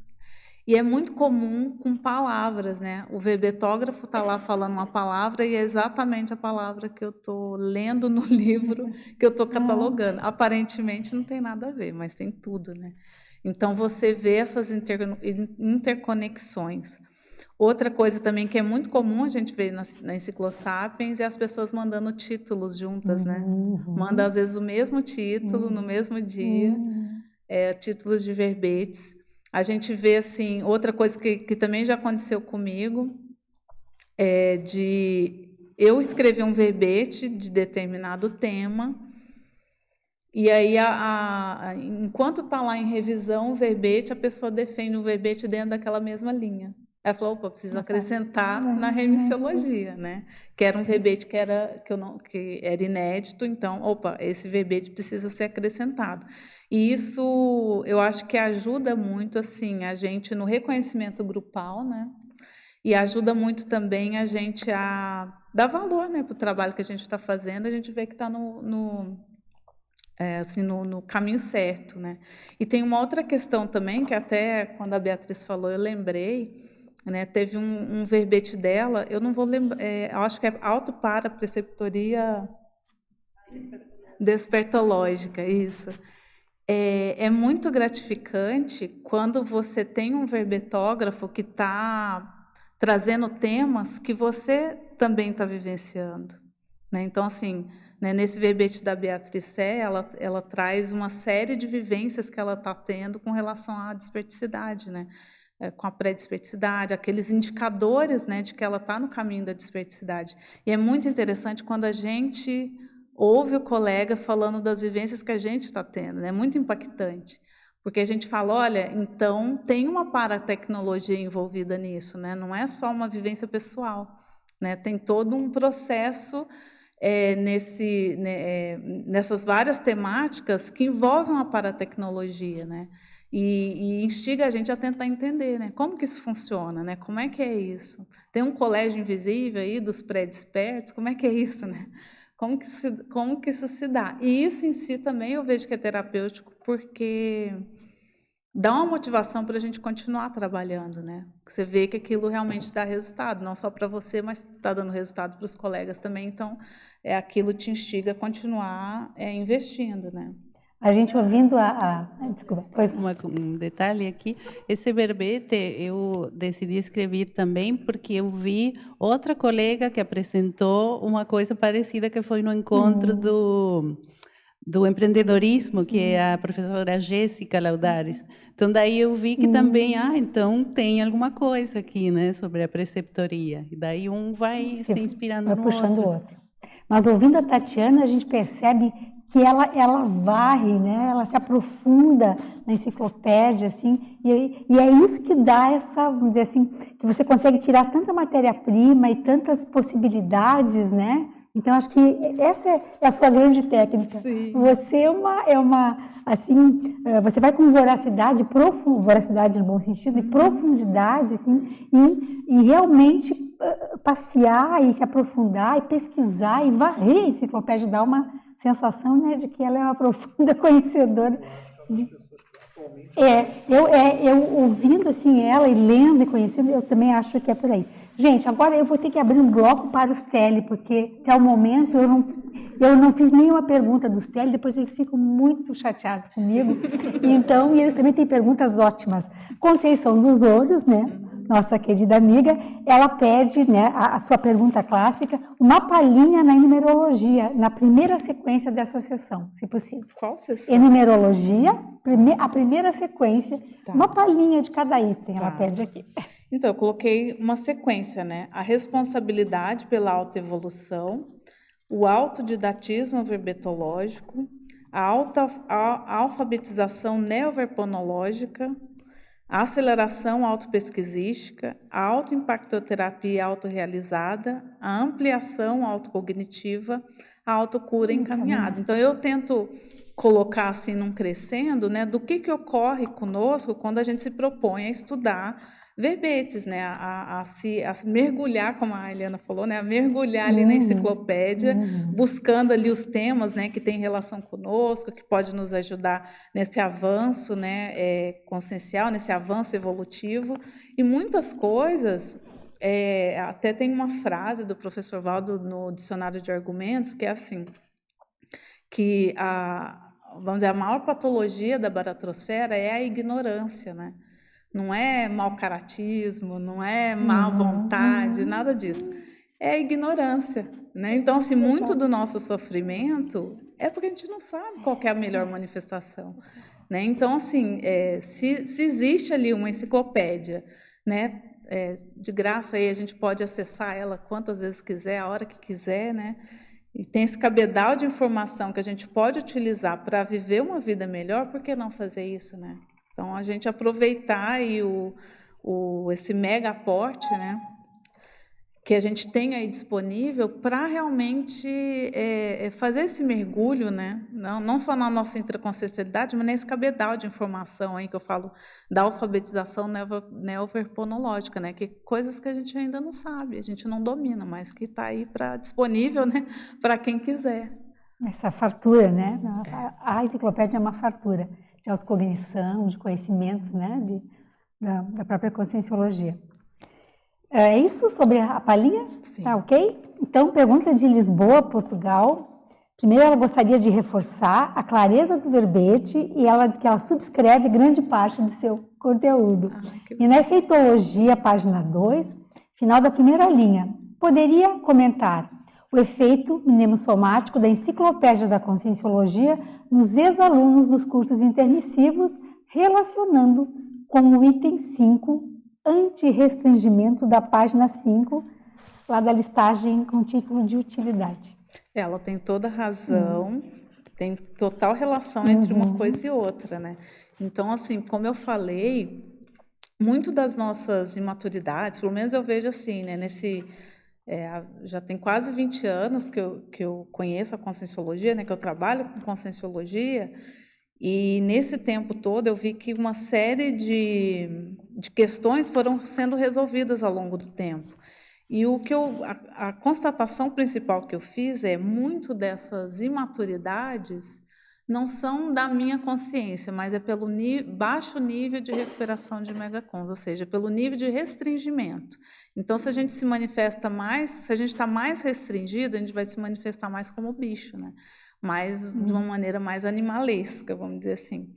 E é muito comum com palavras, né? O verbetógrafo está lá falando uma palavra e é exatamente a palavra que eu estou lendo no livro que eu estou catalogando. Aparentemente não tem nada a ver, mas tem tudo, né? Então você vê essas interconexões. Outra coisa também que é muito comum a gente ver na Enciclosapiens é as pessoas mandando títulos juntas, né? Manda às vezes o mesmo título no mesmo dia, títulos de verbetes. A gente vê assim, outra coisa que também já aconteceu comigo, de eu escrever um verbete de determinado tema, e aí, enquanto está lá em revisão o verbete, a pessoa defende o verbete dentro daquela mesma linha. Ela falou, opa, preciso acrescentar na remissiologia, né? Que era um verbete que era inédito, então, opa, esse verbete precisa ser acrescentado. E isso, eu acho que ajuda muito, assim, a gente no reconhecimento grupal, né? E ajuda muito também a gente a dar valor, né, para o trabalho que a gente está fazendo, a gente vê que está no caminho certo, né? E tem uma outra questão também, que até quando a Beatriz falou, eu lembrei, né? Teve um verbete dela, eu não vou lembrar, eu acho que é autoparapreceptoria despertológica, isso. É muito gratificante quando você tem um verbetógrafo que está trazendo temas que você também está vivenciando, né? Então, assim, né, nesse verbete da Beatriz Sé, ela traz uma série de vivências que ela está tendo com relação à desperticidade, né? Com a pré-desperticidade, aqueles indicadores, né, de que ela está no caminho da desperticidade. E é muito interessante quando a gente ouve o colega falando das vivências que a gente está tendo, né? É muito impactante, Porque a gente fala, olha, então tem uma paratecnologia envolvida nisso, né? Não é só uma vivência pessoal, né? Tem todo um processo nessas várias temáticas que envolvem uma paratecnologia, né? E instiga a gente a tentar entender, né? Como que isso funciona, né? Como é que é isso? Tem um colégio invisível aí dos pré-despertos, como é que é isso, né? Como que isso se dá? E isso em si também eu vejo que é terapêutico, porque dá uma motivação para a gente continuar trabalhando, né? Você vê que aquilo realmente dá resultado, não só para você, mas está dando resultado para os colegas também. Então, aquilo te instiga a continuar investindo, né? A gente ouvindo desculpa, pois um detalhe aqui, esse verbete eu decidi escrever também porque eu vi outra colega que apresentou uma coisa parecida que foi no encontro do empreendedorismo, que é a professora Jéssica Laudares. Então, daí eu vi que também, então tem alguma coisa aqui, né, sobre a preceptoria. E daí um vai se inspirando no puxando outro. o outro. Mas ouvindo a Tatiana, a gente percebe que ela varre, né? Ela se aprofunda na enciclopédia, assim, e é isso que dá essa, vamos dizer assim, que você consegue tirar tanta matéria-prima e tantas possibilidades, né? Então, acho que essa é a sua grande técnica. Sim. Você assim, você vai com voracidade no bom sentido, e profundidade, assim, e realmente passear e se aprofundar e pesquisar e varrer a enciclopédia, dá uma sensação, né, de que ela é uma profunda conhecedora. Eu ouvindo assim ela e lendo e conhecendo, eu também acho que é por aí. Gente, agora eu vou ter que abrir um bloco para os tele, porque até o momento eu não fiz nenhuma pergunta dos tele, depois eles ficam muito chateados comigo. Então, e eles também têm perguntas ótimas. Conceição dos Olhos, né? Nossa querida amiga, ela pede, né, a sua pergunta clássica, uma palhinha na numerologia, na primeira sequência dessa sessão, se possível. Qual sessão? Em numerologia, a primeira sequência, uma palhinha de cada item, ela pede aqui. Então, eu coloquei uma sequência, né? A responsabilidade pela autoevolução, o autodidatismo verbetológico, a alfabetização neoverponológica, a aceleração autopesquisística, a autoimpactoterapia autorrealizada, a ampliação autocognitiva, a autocura encaminhada. Então, eu tento colocar assim num crescendo, né, do que ocorre conosco quando a gente se propõe a estudar verbetes, né, a mergulhar, como a Eliana falou, né, a mergulhar ali na enciclopédia, buscando ali os temas, né, que tem relação conosco, que pode nos ajudar nesse avanço, né, consciencial, nesse avanço evolutivo, e muitas coisas, até tem uma frase do professor Valdo no Dicionário de Argumentos, que é assim, que vamos dizer, a maior patologia da baratrosfera é a ignorância, né? Não é mau caratismo, não é má vontade, nada disso. É a ignorância, né? Então, assim, muito do nosso sofrimento é porque a gente não sabe qual que é a melhor manifestação, né? Então, assim, se existe ali uma enciclopédia, né, de graça, aí a gente pode acessar ela quantas vezes quiser, a hora que quiser, né? E tem esse cabedal de informação que a gente pode utilizar para viver uma vida melhor, por que não fazer isso, né? Então, a gente aproveitar aí esse mega aporte, né, que a gente tem aí disponível para realmente fazer esse mergulho, né, não só na nossa intraconsciencialidade, mas nesse cabedal de informação aí que eu falo da alfabetização neoverponológica, né, que coisas que a gente ainda não sabe, a gente não domina, mas que está aí disponível, né, para quem quiser. Essa fartura, né? A enciclopédia é uma fartura de autocognição, de conhecimento, né, da própria conscienciologia. É isso sobre a palhinha? Sim. Tá ok? Então, pergunta de Lisboa, Portugal. Primeiro, ela gostaria de reforçar a clareza do verbete e ela diz que ela subscreve grande parte do seu conteúdo. E na efeitologia, página 2, final da primeira linha, poderia comentar o efeito mnemosomático da enciclopédia da conscienciologia nos ex-alunos dos cursos intermissivos, relacionando com o item 5, anti-restringimento da página 5, lá da listagem com título de utilidade. Ela tem toda razão, tem total relação entre uma coisa e outra, né? Então, assim, como eu falei, muito das nossas imaturidades, pelo menos eu vejo assim, né, já tem quase 20 anos que eu conheço a Conscienciologia, né, que eu trabalho com Conscienciologia, e nesse tempo todo eu vi que uma série de questões foram sendo resolvidas ao longo do tempo. E a constatação principal que eu fiz é muito dessas imaturidades não são da minha consciência, mas é pelo baixo nível de recuperação de megacons, ou seja, pelo nível de restringimento. Então, se a gente se manifesta mais, se a gente está mais restringido, a gente vai se manifestar mais como bicho, né? De uma maneira mais animalesca, vamos dizer assim.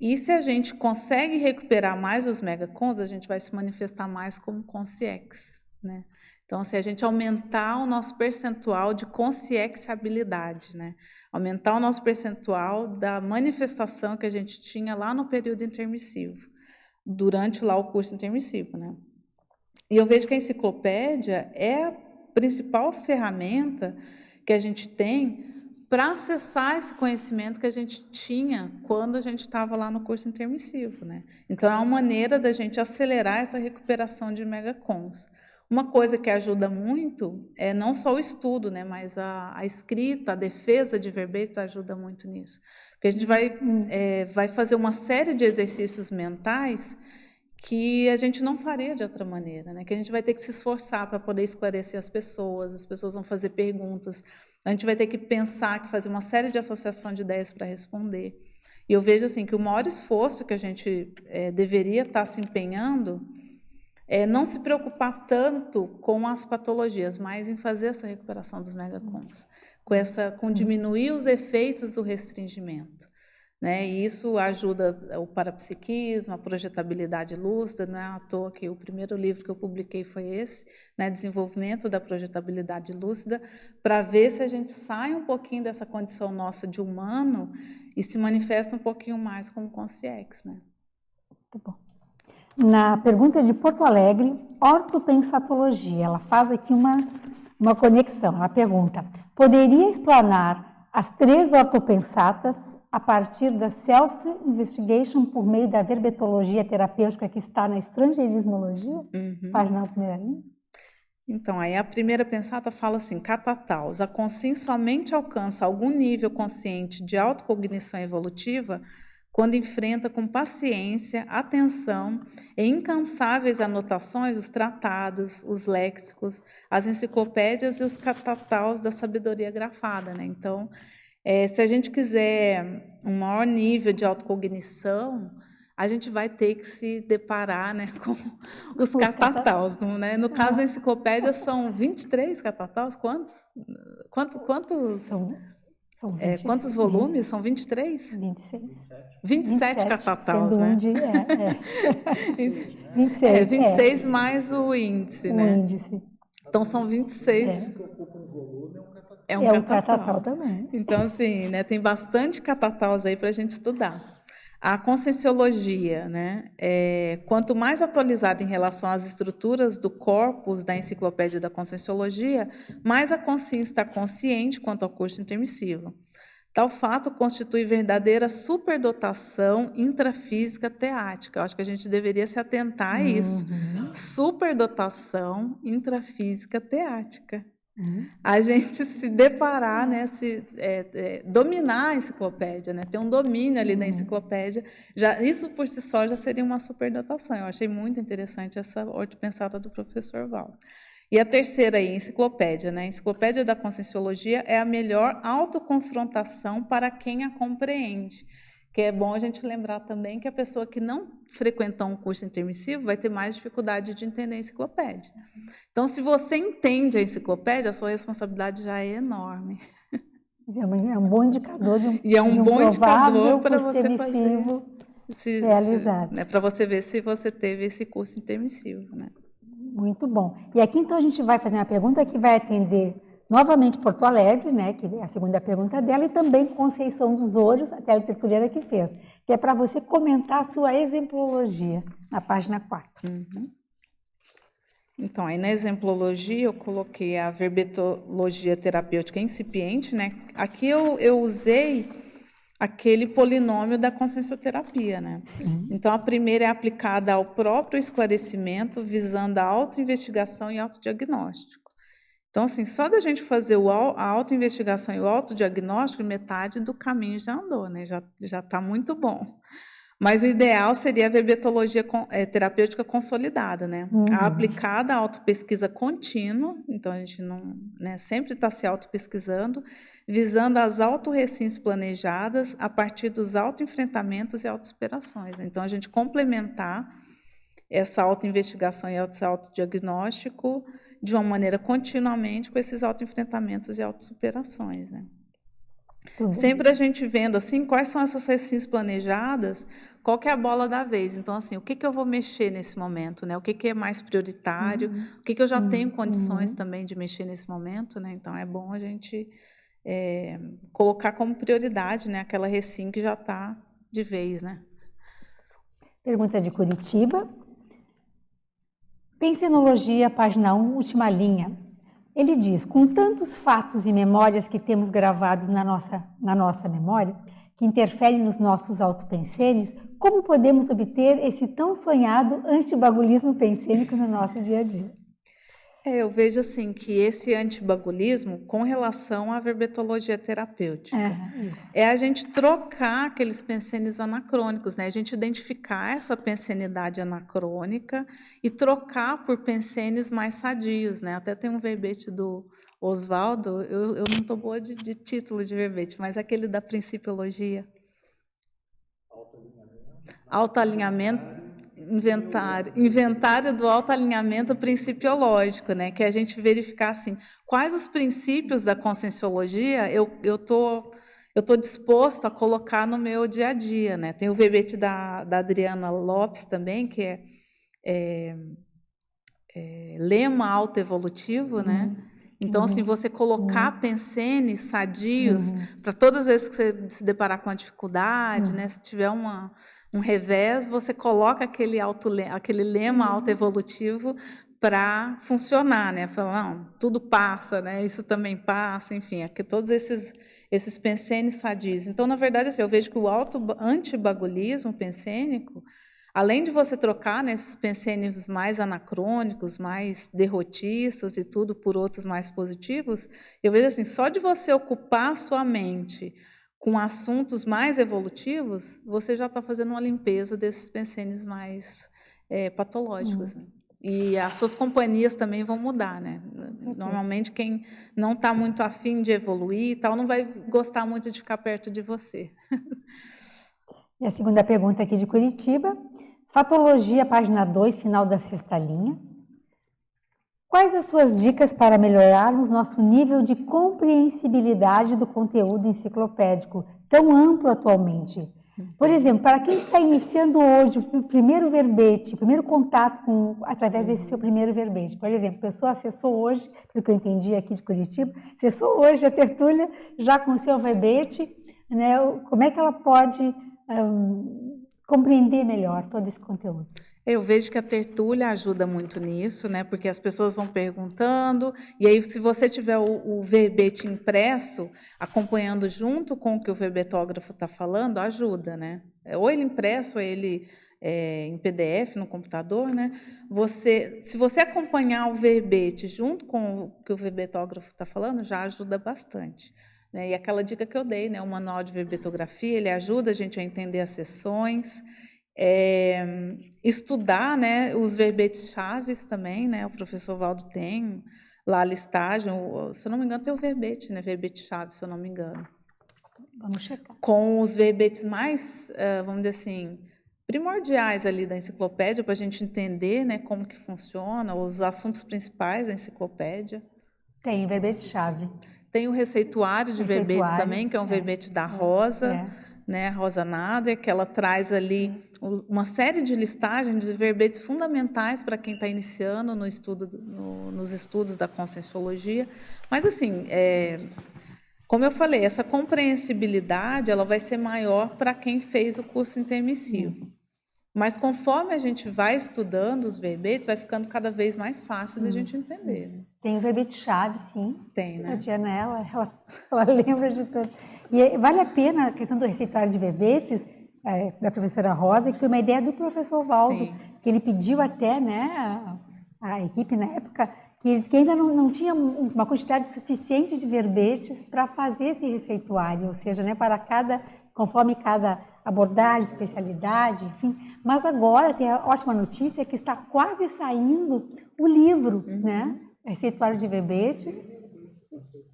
E se a gente consegue recuperar mais os megacons, a gente vai se manifestar mais como consciex, né? Então, se a gente aumentar o nosso percentual de conscienciabilidade, né? Aumentar o nosso percentual da manifestação que a gente tinha lá no período intermissivo, durante lá o curso intermissivo, né? E eu vejo que a enciclopédia é a principal ferramenta que a gente tem para acessar esse conhecimento que a gente tinha quando a gente estava lá no curso intermissivo, né? Então, é uma maneira da gente acelerar essa recuperação de megacons. Uma coisa que ajuda muito é não só o estudo, né, mas a escrita, a defesa de verbetes ajuda muito nisso. Porque a gente vai fazer uma série de exercícios mentais que a gente não faria de outra maneira, né? Que a gente vai ter que se esforçar para poder esclarecer as pessoas vão fazer perguntas, a gente vai ter que pensar, que fazer uma série de associação de ideias para responder. E eu vejo assim que o maior esforço que a gente deveria estar se empenhando é não se preocupar tanto com as patologias, mas em fazer essa recuperação dos megacons, com diminuir os efeitos do restringimento, né? E isso ajuda o parapsiquismo, a projetabilidade lúcida, não é à toa que o primeiro livro que eu publiquei foi esse, né? Desenvolvimento da projetabilidade lúcida, para ver se a gente sai um pouquinho dessa condição nossa de humano e se manifesta um pouquinho mais como consciex, né? Muito bom. Na pergunta de Porto Alegre, ortopensatologia, ela faz aqui uma conexão. Ela pergunta: poderia explanar as 3 ortopensatas a partir da self-investigation por meio da verbetologia terapêutica que está na estrangeirismologia? Página na primeira linha. Então, aí a primeira pensata fala assim: catataus, a consciência somente alcança algum nível consciente de autocognição evolutiva quando enfrenta com paciência, atenção e incansáveis anotações os tratados, os léxicos, as enciclopédias e os catataus da sabedoria grafada, né? Então, se a gente quiser um maior nível de autocognição, a gente vai ter que se deparar, né, com os catataus, né? No caso da enciclopédia, são 23 catataus. Quantos? São quantos volumes? São 23? 26. 27 catataus, né? 26. 26 mais o índice, né? O índice. Então, são 26. É um catatal também. Então, assim, né, tem bastante catataus aí para a gente estudar. A conscienciologia, né, quanto mais atualizada em relação às estruturas do corpus da enciclopédia da conscienciologia, mais a consciência está consciente quanto ao curso intermissivo. Tal fato constitui verdadeira superdotação intrafísica teática. Eu acho que a gente deveria se atentar a isso. Superdotação intrafísica teática. A gente se deparar, né, dominar a enciclopédia, né, ter um domínio ali da enciclopédia, isso por si só já seria uma superdotação. Eu achei muito interessante essa ortopensata do professor Val. E a terceira aí, enciclopédia, né? A enciclopédia da conscienciologia é a melhor autoconfrontação para quem a compreende. Que é bom a gente lembrar também que a pessoa que não frequentou um curso intermissivo vai ter mais dificuldade de entender a enciclopédia. Então, se você entende a enciclopédia, a sua responsabilidade já é enorme. É um bom indicador de um, e é um bom indicador para você intermissivo realizado. Né, para você ver se você teve esse curso intermissivo, né? Muito bom. E aqui, então, a gente vai fazer uma pergunta que vai atender novamente Porto Alegre, né, que é a segunda pergunta dela, e também Conceição dos Ouros, a teletertuliana que fez, que é para você comentar a sua exemplologia, na página 4. Então, aí na exemplologia eu coloquei a verbetologia terapêutica incipiente, né? Aqui eu usei aquele polinômio da consciencioterapia, né? Sim. Então, a primeira é aplicada ao próprio esclarecimento, visando a autoinvestigação e autodiagnóstico. Então, assim, só da gente fazer a autoinvestigação e o autodiagnóstico, metade do caminho já andou, né? Já está muito bom. Mas o ideal seria a verbetologia terapêutica consolidada, né? A aplicada à autopesquisa contínua, então a gente não, né, sempre está se autopesquisando, visando as autorrecins planejadas a partir dos autoenfrentamentos e autossuperações. Então, a gente complementar essa autoinvestigação e esse autodiagnóstico de uma maneira continuamente com esses autoenfrentamentos e autossuperações, né? Sempre a gente vendo assim, quais são essas recins planejadas, qual que é a bola da vez. Então, assim, o que eu vou mexer nesse momento, né? O que é mais prioritário, o que eu já tenho condições também de mexer nesse momento, né? Então, é bom a gente colocar como prioridade, né, aquela recim que já está de vez, né? Pergunta de Curitiba. Pensenologia, página 1, última linha. Ele diz, com tantos fatos e memórias que temos gravados na nossa memória, que interferem nos nossos autopensenes, como podemos obter esse tão sonhado antibagulismo pensênico no nosso dia a dia? Eu vejo assim que esse antibagulismo, com relação à verbetologia terapêutica, é a gente trocar aqueles pensenes anacrônicos, né? A gente identificar essa pensenidade anacrônica e trocar por pensenes mais sadios, né? Até tem um verbete do Oswaldo, eu não estou boa de título de verbete, mas aquele da principiologia. Autoalinhamento. Inventário do autoalinhamento principiológico, né? Que é a gente verificar assim, quais os princípios da conscienciologia eu tô disposto a colocar no meu dia a dia, né? Tem o verbete da Adriana Lopes também, que é lema autoevolutivo, né? Então, assim, você colocar pensenes sadios para todas as vezes que você se deparar com a dificuldade, né? Se tiver um revés, você coloca aquele lema autoevolutivo para funcionar, né? Falar, não, tudo passa, né? Isso também passa, enfim, aqui todos esses pensenes sadios. Então, na verdade, assim, eu vejo que o antibagulismo pensênico, além de você trocar nesses pensenes mais anacrônicos, mais derrotistas e tudo por outros mais positivos, eu vejo assim, só de você ocupar a sua mente com assuntos mais evolutivos, você já está fazendo uma limpeza desses pensenes mais patológicos. Né? E as suas companhias também vão mudar. Né? Normalmente, quem não está muito afim de evoluir e tal, não vai gostar muito de ficar perto de você. E a segunda pergunta aqui de Curitiba. Fatologia, página 2, final da 6ª linha. Quais as suas dicas para melhorarmos nosso nível de compreensibilidade do conteúdo enciclopédico, tão amplo atualmente? Por exemplo, para quem está iniciando hoje o primeiro verbete, o primeiro contato através desse seu primeiro verbete. Por exemplo, a pessoa acessou hoje, pelo que eu entendi aqui de Curitiba, acessou hoje a tertúlia já com o seu verbete, né? Como é que ela pode compreender melhor todo esse conteúdo? Eu vejo que a tertúlia ajuda muito nisso, né? Porque as pessoas vão perguntando, e aí se você tiver o verbete impresso, acompanhando junto com o que o verbetógrafo está falando, ajuda, né? Ou ele impresso, ou ele em PDF no computador, né? Se você acompanhar o verbete junto com o que o verbetógrafo está falando, já ajuda bastante. Né? E aquela dica que eu dei, né? O manual de verbetografia, ele ajuda a gente a entender as sessões, estudar, né, os verbetes chaves também, né, o professor Valdo tem lá a listagem, se eu não me engano tem o verbete, né, verbete chave, se eu não me engano. Vamos checar. Com os verbetes mais, vamos dizer assim, primordiais ali da enciclopédia, para a gente entender, né, como que funciona, os assuntos principais da enciclopédia. Tem verbete chave. Tem o receituário de verbete também, que é um verbete da Rosa, né, a Rosa Nader, que ela traz ali uma série de listagens de verbetes fundamentais para quem está iniciando no estudo, nos estudos da conscienciologia. Mas, assim, como eu falei, essa compreensibilidade ela vai ser maior para quem fez o curso intermissivo. Mas conforme a gente vai estudando os verbetes, vai ficando cada vez mais fácil da gente entender. Né? Tem o verbete-chave, sim. Tem, né? A Diana, ela lembra de tudo. E vale a pena a questão do receituário de verbetes, da professora Rosa, que foi uma ideia do professor Valdo, sim, que ele pediu até, né, a equipe na época, que ainda não tinha uma quantidade suficiente de verbetes para fazer esse receituário, ou seja, né, conforme cada abordagem, especialidade, enfim. Mas agora tem a ótima notícia que está quase saindo o livro, né? Receituário de verbetes.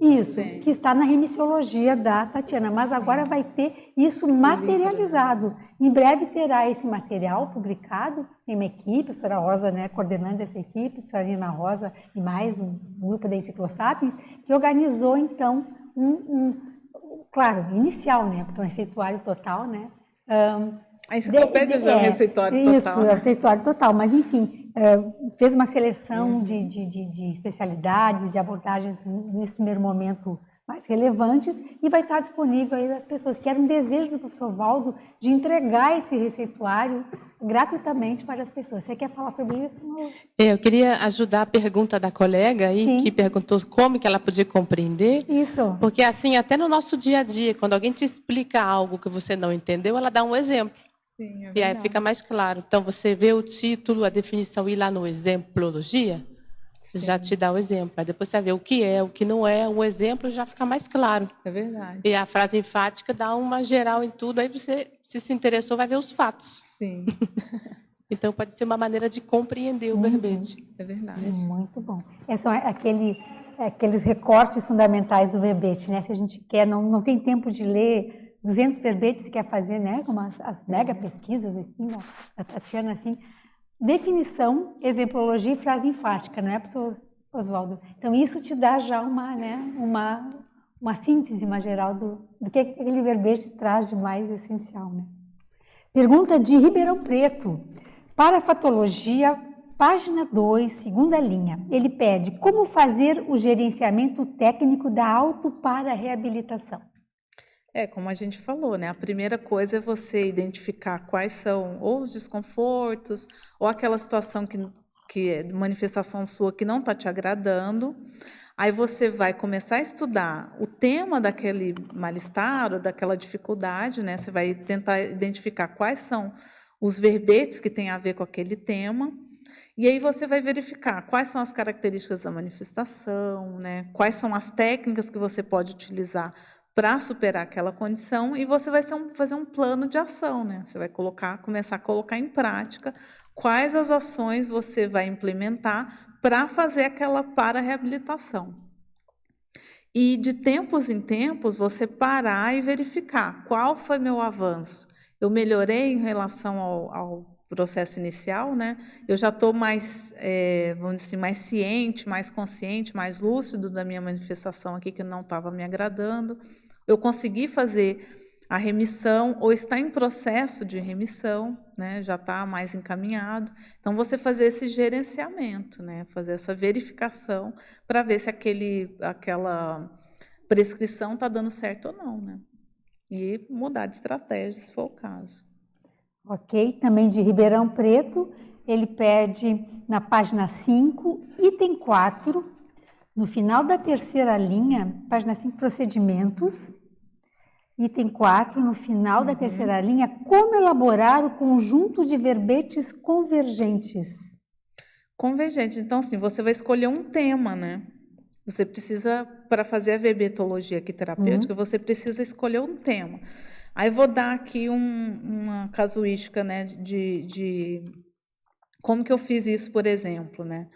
Isso, sim, que está na remissiologia da Tatiana, mas agora vai ter isso materializado. Em breve terá esse material publicado, tem uma equipe, a professora Rosa, né, coordenando essa equipe, a professora Nina Rosa e mais um grupo da Enciclosapiens, que organizou, então, claro, inicial, né, porque é um receituário total, né, a enciclopédia já é um receituário total. Isso, é um receituário total, mas enfim, fez uma seleção de especialidades, de abordagens nesse primeiro momento mais relevantes e vai estar disponível aí das pessoas, que era um desejo do professor Valdo de entregar esse receituário gratuitamente para as pessoas. Você quer falar sobre isso? Eu queria ajudar a pergunta da colega aí, sim, que perguntou como que ela podia compreender. Isso. Porque assim, até no nosso dia a dia, quando alguém te explica algo que você não entendeu, ela dá um exemplo. Sim, e aí fica mais claro. Então, você vê o título, a definição, ir lá no exemplologia, sim, já te dá o exemplo. Aí depois você vê o que é, o que não é, o exemplo já fica mais claro. É verdade. E a frase enfática dá uma geral em tudo, aí você, se interessou, vai ver os fatos. Sim. Então, pode ser uma maneira de compreender o verbete. É verdade. Muito bom. São aqueles recortes fundamentais do verbete, né? Se a gente quer, não tem tempo de ler 200 verbetes, quer fazer, né, como as mega pesquisas, assim, da Tatiana, assim, definição, exemplologia e frase enfática, não é, professor Oswaldo? Então, isso te dá já uma síntese, uma geral do que aquele verbete traz de mais essencial, né? Pergunta de Ribeirão Preto. Para a fatologia, página 2, segunda linha, ele pede como fazer o gerenciamento técnico da auto-para-reabilitação. Como a gente falou, né? A primeira coisa é você identificar quais são ou os desconfortos ou aquela situação que é manifestação sua que não está te agradando. Aí você vai começar a estudar o tema daquele mal-estar ou daquela dificuldade, né? Você vai tentar identificar quais são os verbetes que têm a ver com aquele tema. E aí você vai verificar quais são as características da manifestação, né? Quais são as técnicas que você pode utilizar para superar aquela condição, e você vai fazer um plano de ação, né? Você vai começar a colocar em prática quais as ações você vai implementar para fazer aquela para-reabilitação. E de tempos em tempos você parar e verificar qual foi meu avanço. Eu melhorei em relação ao processo inicial, né? Eu já estou mais, vamos dizer assim, mais ciente, mais consciente, mais lúcido da minha manifestação aqui que não estava me agradando. Eu consegui fazer a remissão ou está em processo de remissão, né? Já está mais encaminhado. Então, você fazer esse gerenciamento, né? Fazer essa verificação para ver se aquela prescrição está dando certo ou não, né? E mudar de estratégia, se for o caso. Ok, também de Ribeirão Preto, ele pede na página 5, item 4, no final da terceira linha, página 5, procedimentos, item 4, no final da terceira linha, como elaborar o conjunto de verbetes convergentes. Convergente, então, assim, você vai escolher um tema, né? Você precisa, para fazer a verbetologia aqui terapêutica, você precisa escolher um tema. Aí vou dar aqui uma casuística, né, de como que eu fiz isso, por exemplo, né?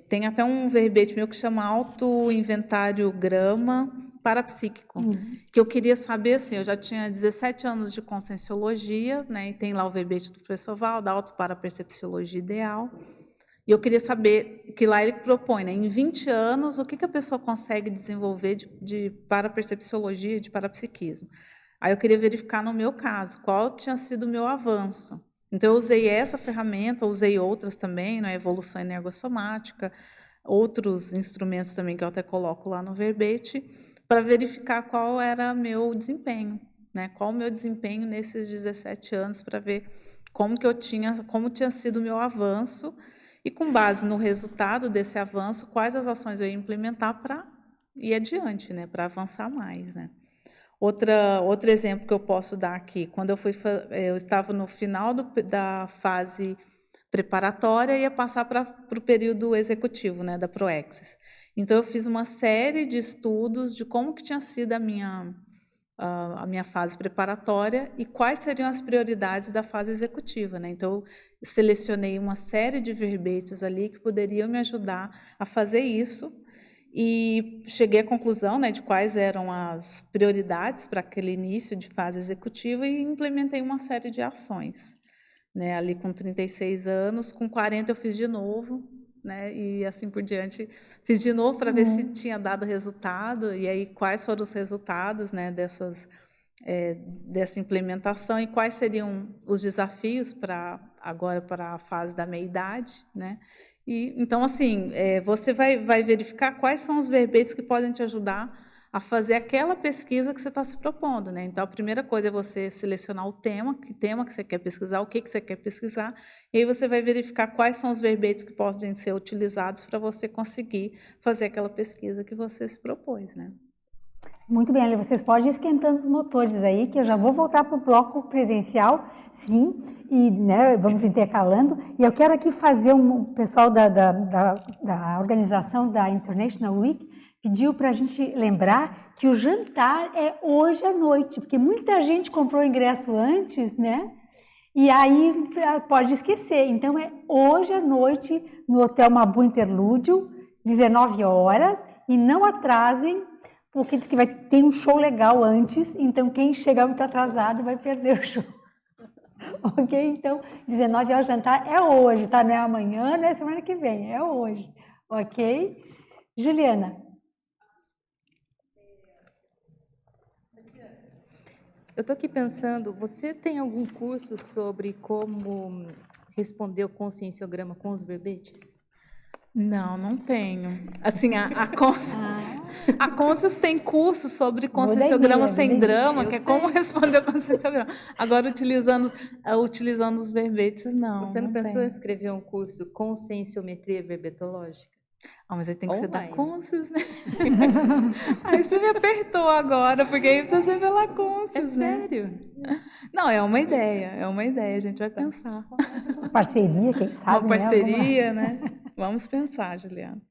Tem até um verbete meu que chama autoinventariograma parapsíquico, que eu queria saber, assim, eu já tinha 17 anos de conscienciologia, né, e tem lá o verbete do professor Valdo, autoparapercepciologia ideal, e eu queria saber, que lá ele propõe, né, em 20 anos, o que a pessoa consegue desenvolver de parapercepciologia, de parapsiquismo. Aí eu queria verificar no meu caso, qual tinha sido o meu avanço. Então, eu usei essa ferramenta, usei outras também, né, evolução energossomática, outros instrumentos também que eu até coloco lá no verbete, para verificar qual era meu desempenho. né? Qual o meu desempenho nesses 17 anos para ver como tinha sido o meu avanço e, com base no resultado desse avanço, quais as ações eu ia implementar para ir adiante, né? Para avançar mais, né? Outro exemplo que eu posso dar aqui, quando eu estava no final da fase preparatória e ia passar para o período executivo, né, da Proexis. Então, eu fiz uma série de estudos de como que tinha sido a minha fase preparatória e quais seriam as prioridades da fase executiva, né? Então, eu selecionei uma série de verbetes ali que poderiam me ajudar a fazer isso e cheguei à conclusão, né, de quais eram as prioridades para aquele início de fase executiva e implementei uma série de ações, né? Ali com 36 anos, com 40 eu fiz de novo, né? E assim por diante, fiz de novo para ver se tinha dado resultado e aí quais foram os resultados, né, dessa implementação e quais seriam os desafios agora para a fase da meia-idade, né? E então assim, você vai verificar quais são os verbetes que podem te ajudar a fazer aquela pesquisa que você está se propondo, né? Então, a primeira coisa é você selecionar o tema, que você quer pesquisar, o que você quer pesquisar, e aí você vai verificar quais são os verbetes que podem ser utilizados para você conseguir fazer aquela pesquisa que você se propôs, né? Muito bem, Ali, vocês podem ir esquentando os motores aí, que eu já vou voltar para o bloco presencial, sim, e né, vamos intercalando. E eu quero aqui fazer o pessoal da organização da International Week pediu para a gente lembrar que o jantar é hoje à noite, porque muita gente comprou o ingresso antes, né? E aí pode esquecer. Então é hoje à noite no Hotel Mabu Interlúdio, 19 horas, e não atrasem, porque diz que ter um show legal antes, então quem chegar muito atrasado vai perder o show. Ok? Então, 19 horas jantar é hoje, tá? Não é amanhã, não é semana que vem, é hoje. Ok? Juliana. Eu estou aqui pensando, você tem algum curso sobre como responder o conscienciograma com os verbetes? Não, não tenho. Assim, a Conscius tem curso sobre conscienciograma sem drama, que é como responder o conscienciograma. Agora, utilizando os verbetes, não. Você não pensou em escrever um curso conscienciometria verbetológica? Mas aí tem que ser da Conscius, né? Aí você me apertou agora, porque aí precisa ser pela Conscius, né? Sério? Não, é uma ideia, a gente vai pensar. Uma parceria, quem sabe, uma parceria, né? Vamos pensar, Juliana.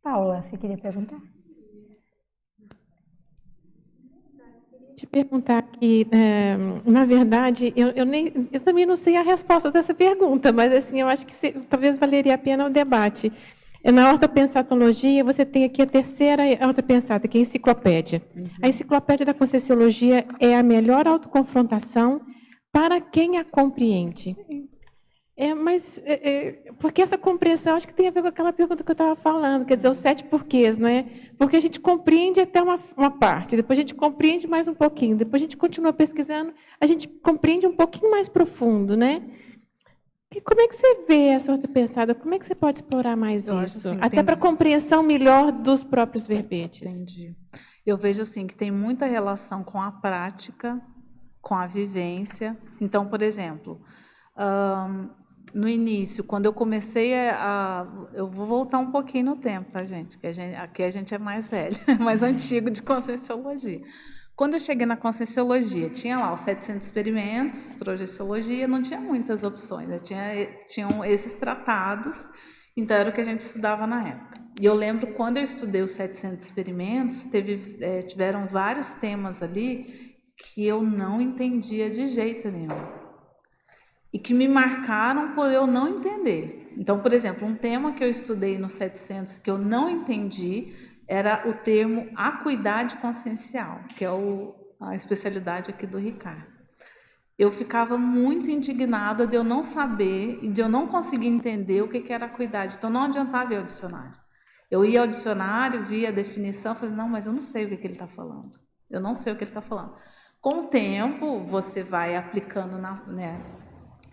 Paula, você queria perguntar? Te perguntar aqui, na verdade, eu também não sei a resposta dessa pergunta, mas assim, eu acho que talvez valeria a pena o debate. Na ortopensatologia, você tem aqui a terceira ortopensata, que é a enciclopédia. A enciclopédia da Conscienciologia é a melhor autoconfrontação para quem a compreende. Porque essa compreensão, acho que tem a ver com aquela pergunta que eu estava falando, quer dizer, os 7 porquês, não é? Porque a gente compreende até uma parte, depois a gente compreende mais um pouquinho, depois a gente continua pesquisando, a gente compreende um pouquinho mais profundo, né? Como é que você vê essa ortopensada? Como é que você pode explorar mais isso? Assim, até para compreensão melhor dos próprios verbetes. Entendi. Eu vejo assim que tem muita relação com a prática, com a vivência. Então, por exemplo, no início, quando eu comecei eu vou voltar um pouquinho no tempo, tá, gente? Aqui a gente é mais velho, mais antigo de conscienciologia. Quando eu cheguei na conscienciologia, tinha lá os 700 experimentos, projeciologia, não tinha muitas opções, né? Tinham esses tratados, então era o que a gente estudava na época. E eu lembro, quando eu estudei os 700 experimentos, tiveram vários temas ali que eu não entendia de jeito nenhum. E que me marcaram por eu não entender. Então, por exemplo, um tema que eu estudei no 700 que eu não entendi era o termo acuidade consciencial, que é a especialidade aqui do Ricardo. Eu ficava muito indignada de eu não saber e de eu não conseguir entender o que era acuidade. Então, não adiantava ir ao dicionário. Eu ia ao dicionário, via a definição, falei, não, mas eu não sei o que ele está falando. Eu não sei o que ele está falando. Com o tempo, você vai aplicando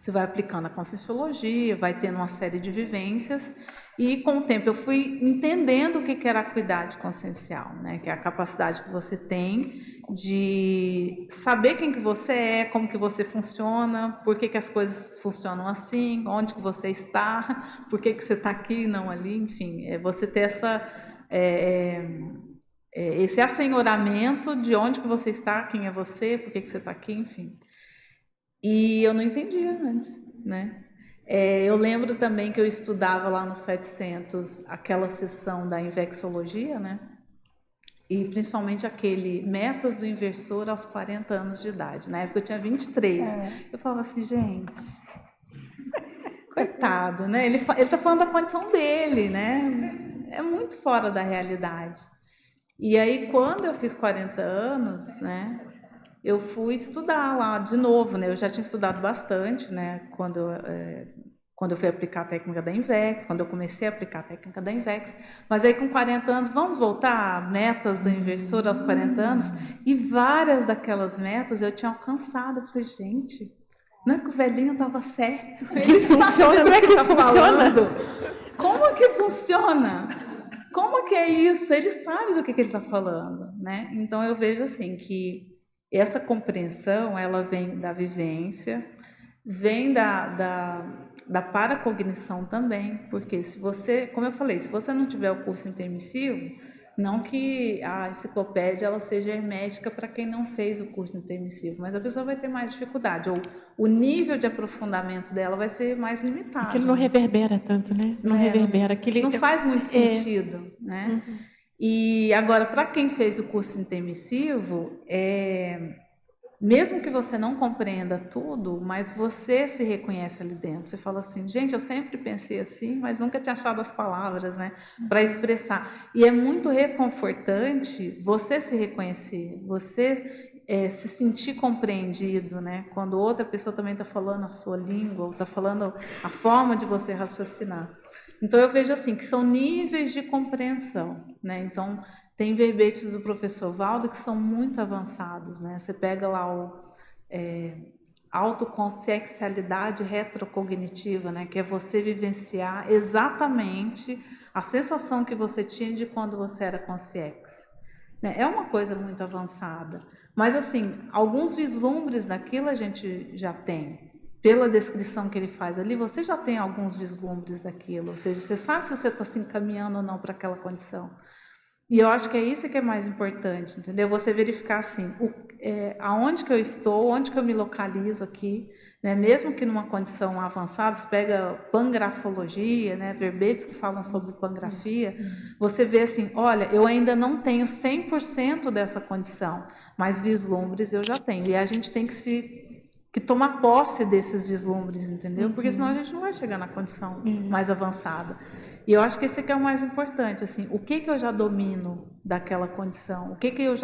você vai aplicando a conscienciologia, vai tendo uma série de vivências, e com o tempo eu fui entendendo o que era a acuidade consciencial, né? Que é a capacidade que você tem de saber quem que você é, como que você funciona, por que as coisas funcionam assim, onde que você está, por que você está aqui e não ali, enfim, você ter esse assenhoramento de onde que você está, quem é você, por que você está aqui, enfim. E eu não entendia antes, né? Eu lembro também que eu estudava lá no 700 aquela sessão da infecciologia, né? E principalmente aquele metas do inversor aos 40 anos de idade. Na época eu tinha 23. Eu falava assim, gente, coitado, né? Ele está falando da condição dele, né? É muito fora da realidade. E aí, quando eu fiz 40 anos, né? Eu fui estudar lá de novo, né? Eu já tinha estudado bastante, né? Quando eu fui aplicar a técnica da INVEX, quando eu comecei a aplicar a técnica da INVEX. Mas aí, com 40 anos, vamos voltar a metas do inversor aos 40 anos? E várias daquelas metas eu tinha alcançado. Eu falei, gente, não é que o velhinho estava certo? Isso funciona? Como é que isso funciona? Como que funciona? Como que é isso? Ele sabe do que ele está falando, né? Então, eu vejo assim que essa compreensão, ela vem da vivência, vem da paracognição também, porque se você, como eu falei, se você não tiver o curso intermissivo, não que a enciclopédia ela seja hermética para quem não fez o curso intermissivo, mas a pessoa vai ter mais dificuldade, ou o nível de aprofundamento dela vai ser mais limitado. Porque ele não reverbera tanto, né? Não reverbera. Não faz muito sentido, né? Uhum. E agora, para quem fez o curso intermissivo, mesmo que você não compreenda tudo, mas você se reconhece ali dentro. Você fala assim, gente, eu sempre pensei assim, mas nunca tinha achado as palavras, né, para expressar. E é muito reconfortante você se reconhecer, você se sentir compreendido, né, quando outra pessoa também está falando a sua língua, ou está falando a forma de você raciocinar. Então, eu vejo assim, que são níveis de compreensão, né? Então, tem verbetes do professor Valdo que são muito avançados, né? Você pega lá o autoconsciencialidade retrocognitiva, né? Que é você vivenciar exatamente a sensação que você tinha de quando você era consciex. Né? É uma coisa muito avançada. Mas, assim, alguns vislumbres daquilo a gente já tem. Pela descrição que ele faz ali, você já tem alguns vislumbres daquilo, ou seja, você sabe se você está se encaminhando ou não para aquela condição. E eu acho que é isso que é mais importante, entendeu? Você verificar assim, aonde que eu estou, onde que eu me localizo aqui, né? Mesmo que numa condição avançada, você pega pangrafologia, né? Verbetes que falam sobre pangrafia, você vê assim, olha, eu ainda não tenho 100% dessa condição, mas vislumbres eu já tenho. E a gente tem que tomar posse desses vislumbres, entendeu? Porque senão a gente não vai chegar na condição mais avançada. E eu acho que esse que é o mais importante, assim, o que eu já domino daquela condição, o que eu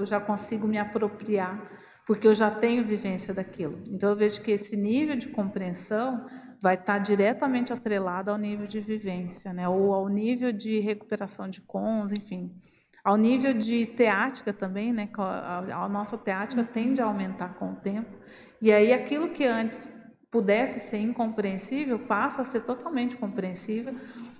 já consigo me apropriar, porque eu já tenho vivência daquilo. Então eu vejo que esse nível de compreensão vai estar diretamente atrelado ao nível de vivência, né? Ou ao nível de recuperação de cons, enfim, ao nível de teática também, né? A nossa teática tende a aumentar com o tempo. E aí aquilo que antes pudesse ser incompreensível passa a ser totalmente compreensível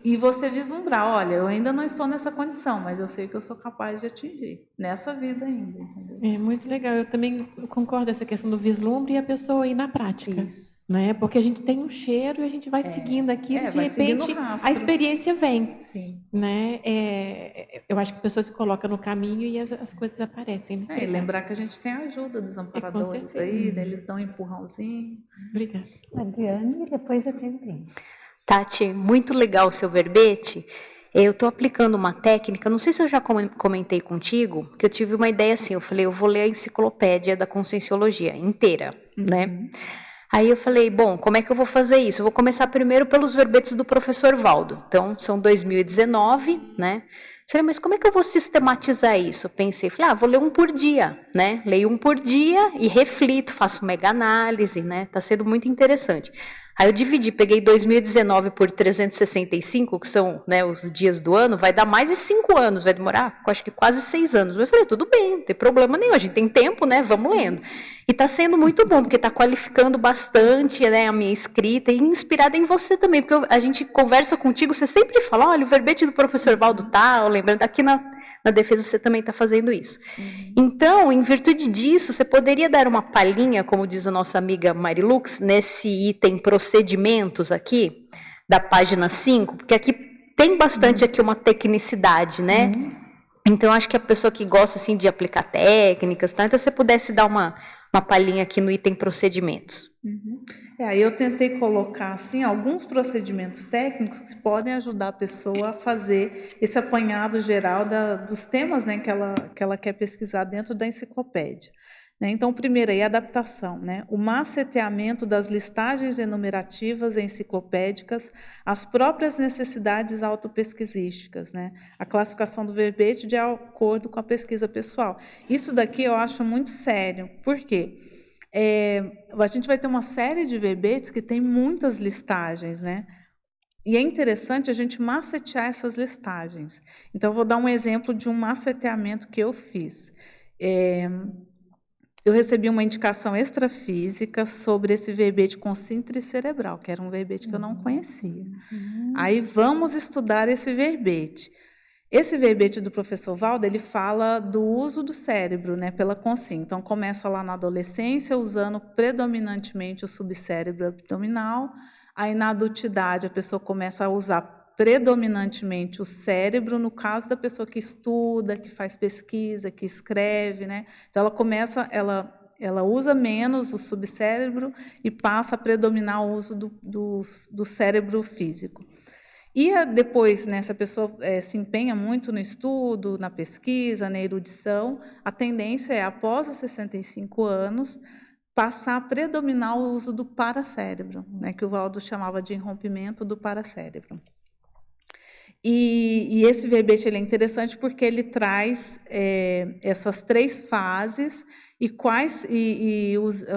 e você vislumbrar, olha, eu ainda não estou nessa condição, mas eu sei que eu sou capaz de atingir nessa vida ainda. Entendeu? É muito legal. Eu também concordo com essa questão do vislumbre e a pessoa ir na prática. Isso. Né? Porque a gente tem um cheiro e a gente vai seguindo aquilo e de repente a experiência vem. Sim. Né? Eu acho que a pessoa se coloca no caminho e as coisas aparecem. Né? E lembrar que a gente tem a ajuda dos amparadores aí, né? Eles dão um empurrãozinho. Obrigada. Adriane e depois a Terezinha. Tati, muito legal o seu verbete. Eu estou aplicando uma técnica, não sei se eu já comentei contigo, que eu tive uma ideia assim, eu falei, eu vou ler a enciclopédia da Conscienciologia inteira, né? Aí eu falei, bom, como é que eu vou fazer isso? Eu vou começar primeiro pelos verbetes do professor Valdo. Então, são 2019, né? Eu falei, mas como é que eu vou sistematizar isso? Eu pensei, falei, vou ler um por dia, né? Leio um por dia e reflito, faço mega análise, né? Tá sendo muito interessante. Aí eu dividi, peguei 2019 por 365, que são, né, os dias do ano, vai dar mais de 5 anos, vai demorar, acho que quase 6 anos. Eu falei, tudo bem, não tem problema nenhum, a gente tem tempo, né, vamos lendo. E está sendo muito bom, porque está qualificando bastante, né, a minha escrita e inspirada em você também, porque a gente conversa contigo, você sempre fala, olha, o verbete do professor Valdo tal, lembrando, aqui na na defesa você também está fazendo isso. Então, em virtude disso, você poderia dar uma palhinha, como diz a nossa amiga Marilux, nesse item procedimentos aqui, da página 5, porque aqui tem bastante aqui uma tecnicidade, né? Então, acho que a pessoa que gosta assim, de aplicar técnicas, tá? Então, se você pudesse dar uma palhinha aqui no item procedimentos. Aí eu tentei colocar assim, alguns procedimentos técnicos que podem ajudar a pessoa a fazer esse apanhado geral dos temas, né, que ela quer pesquisar dentro da enciclopédia. Então, primeiro aí, adaptação, né? O maceteamento das listagens enumerativas enciclopédicas às próprias necessidades autopesquisísticas, né? A classificação do verbete de acordo com a pesquisa pessoal. Isso daqui eu acho muito sério. Por quê? A gente vai ter uma série de verbetes que tem muitas listagens, né? E é interessante a gente macetear essas listagens. Então, eu vou dar um exemplo de um maceteamento que eu fiz. Eu recebi uma indicação extrafísica sobre esse verbete consíntere cerebral, que era um verbete que eu não conhecia. Aí, vamos estudar esse verbete. Esse verbete do professor Valdo, ele fala do uso do cérebro, né, pela consciência. Então, começa lá na adolescência, usando predominantemente o subcérebro abdominal. Aí, na adultidade, a pessoa começa a usar predominantemente o cérebro, no caso da pessoa que estuda, que faz pesquisa, que escreve, né? Então, ela usa menos o subcérebro e passa a predominar o uso do cérebro físico. E depois, né, se a pessoa se empenha muito no estudo, na pesquisa, na erudição, a tendência é, após os 65 anos, passar a predominar o uso do paracérebro, né, que o Valdo chamava de irrompimento do paracérebro. E esse verbete ele é interessante porque ele traz essas 3 fases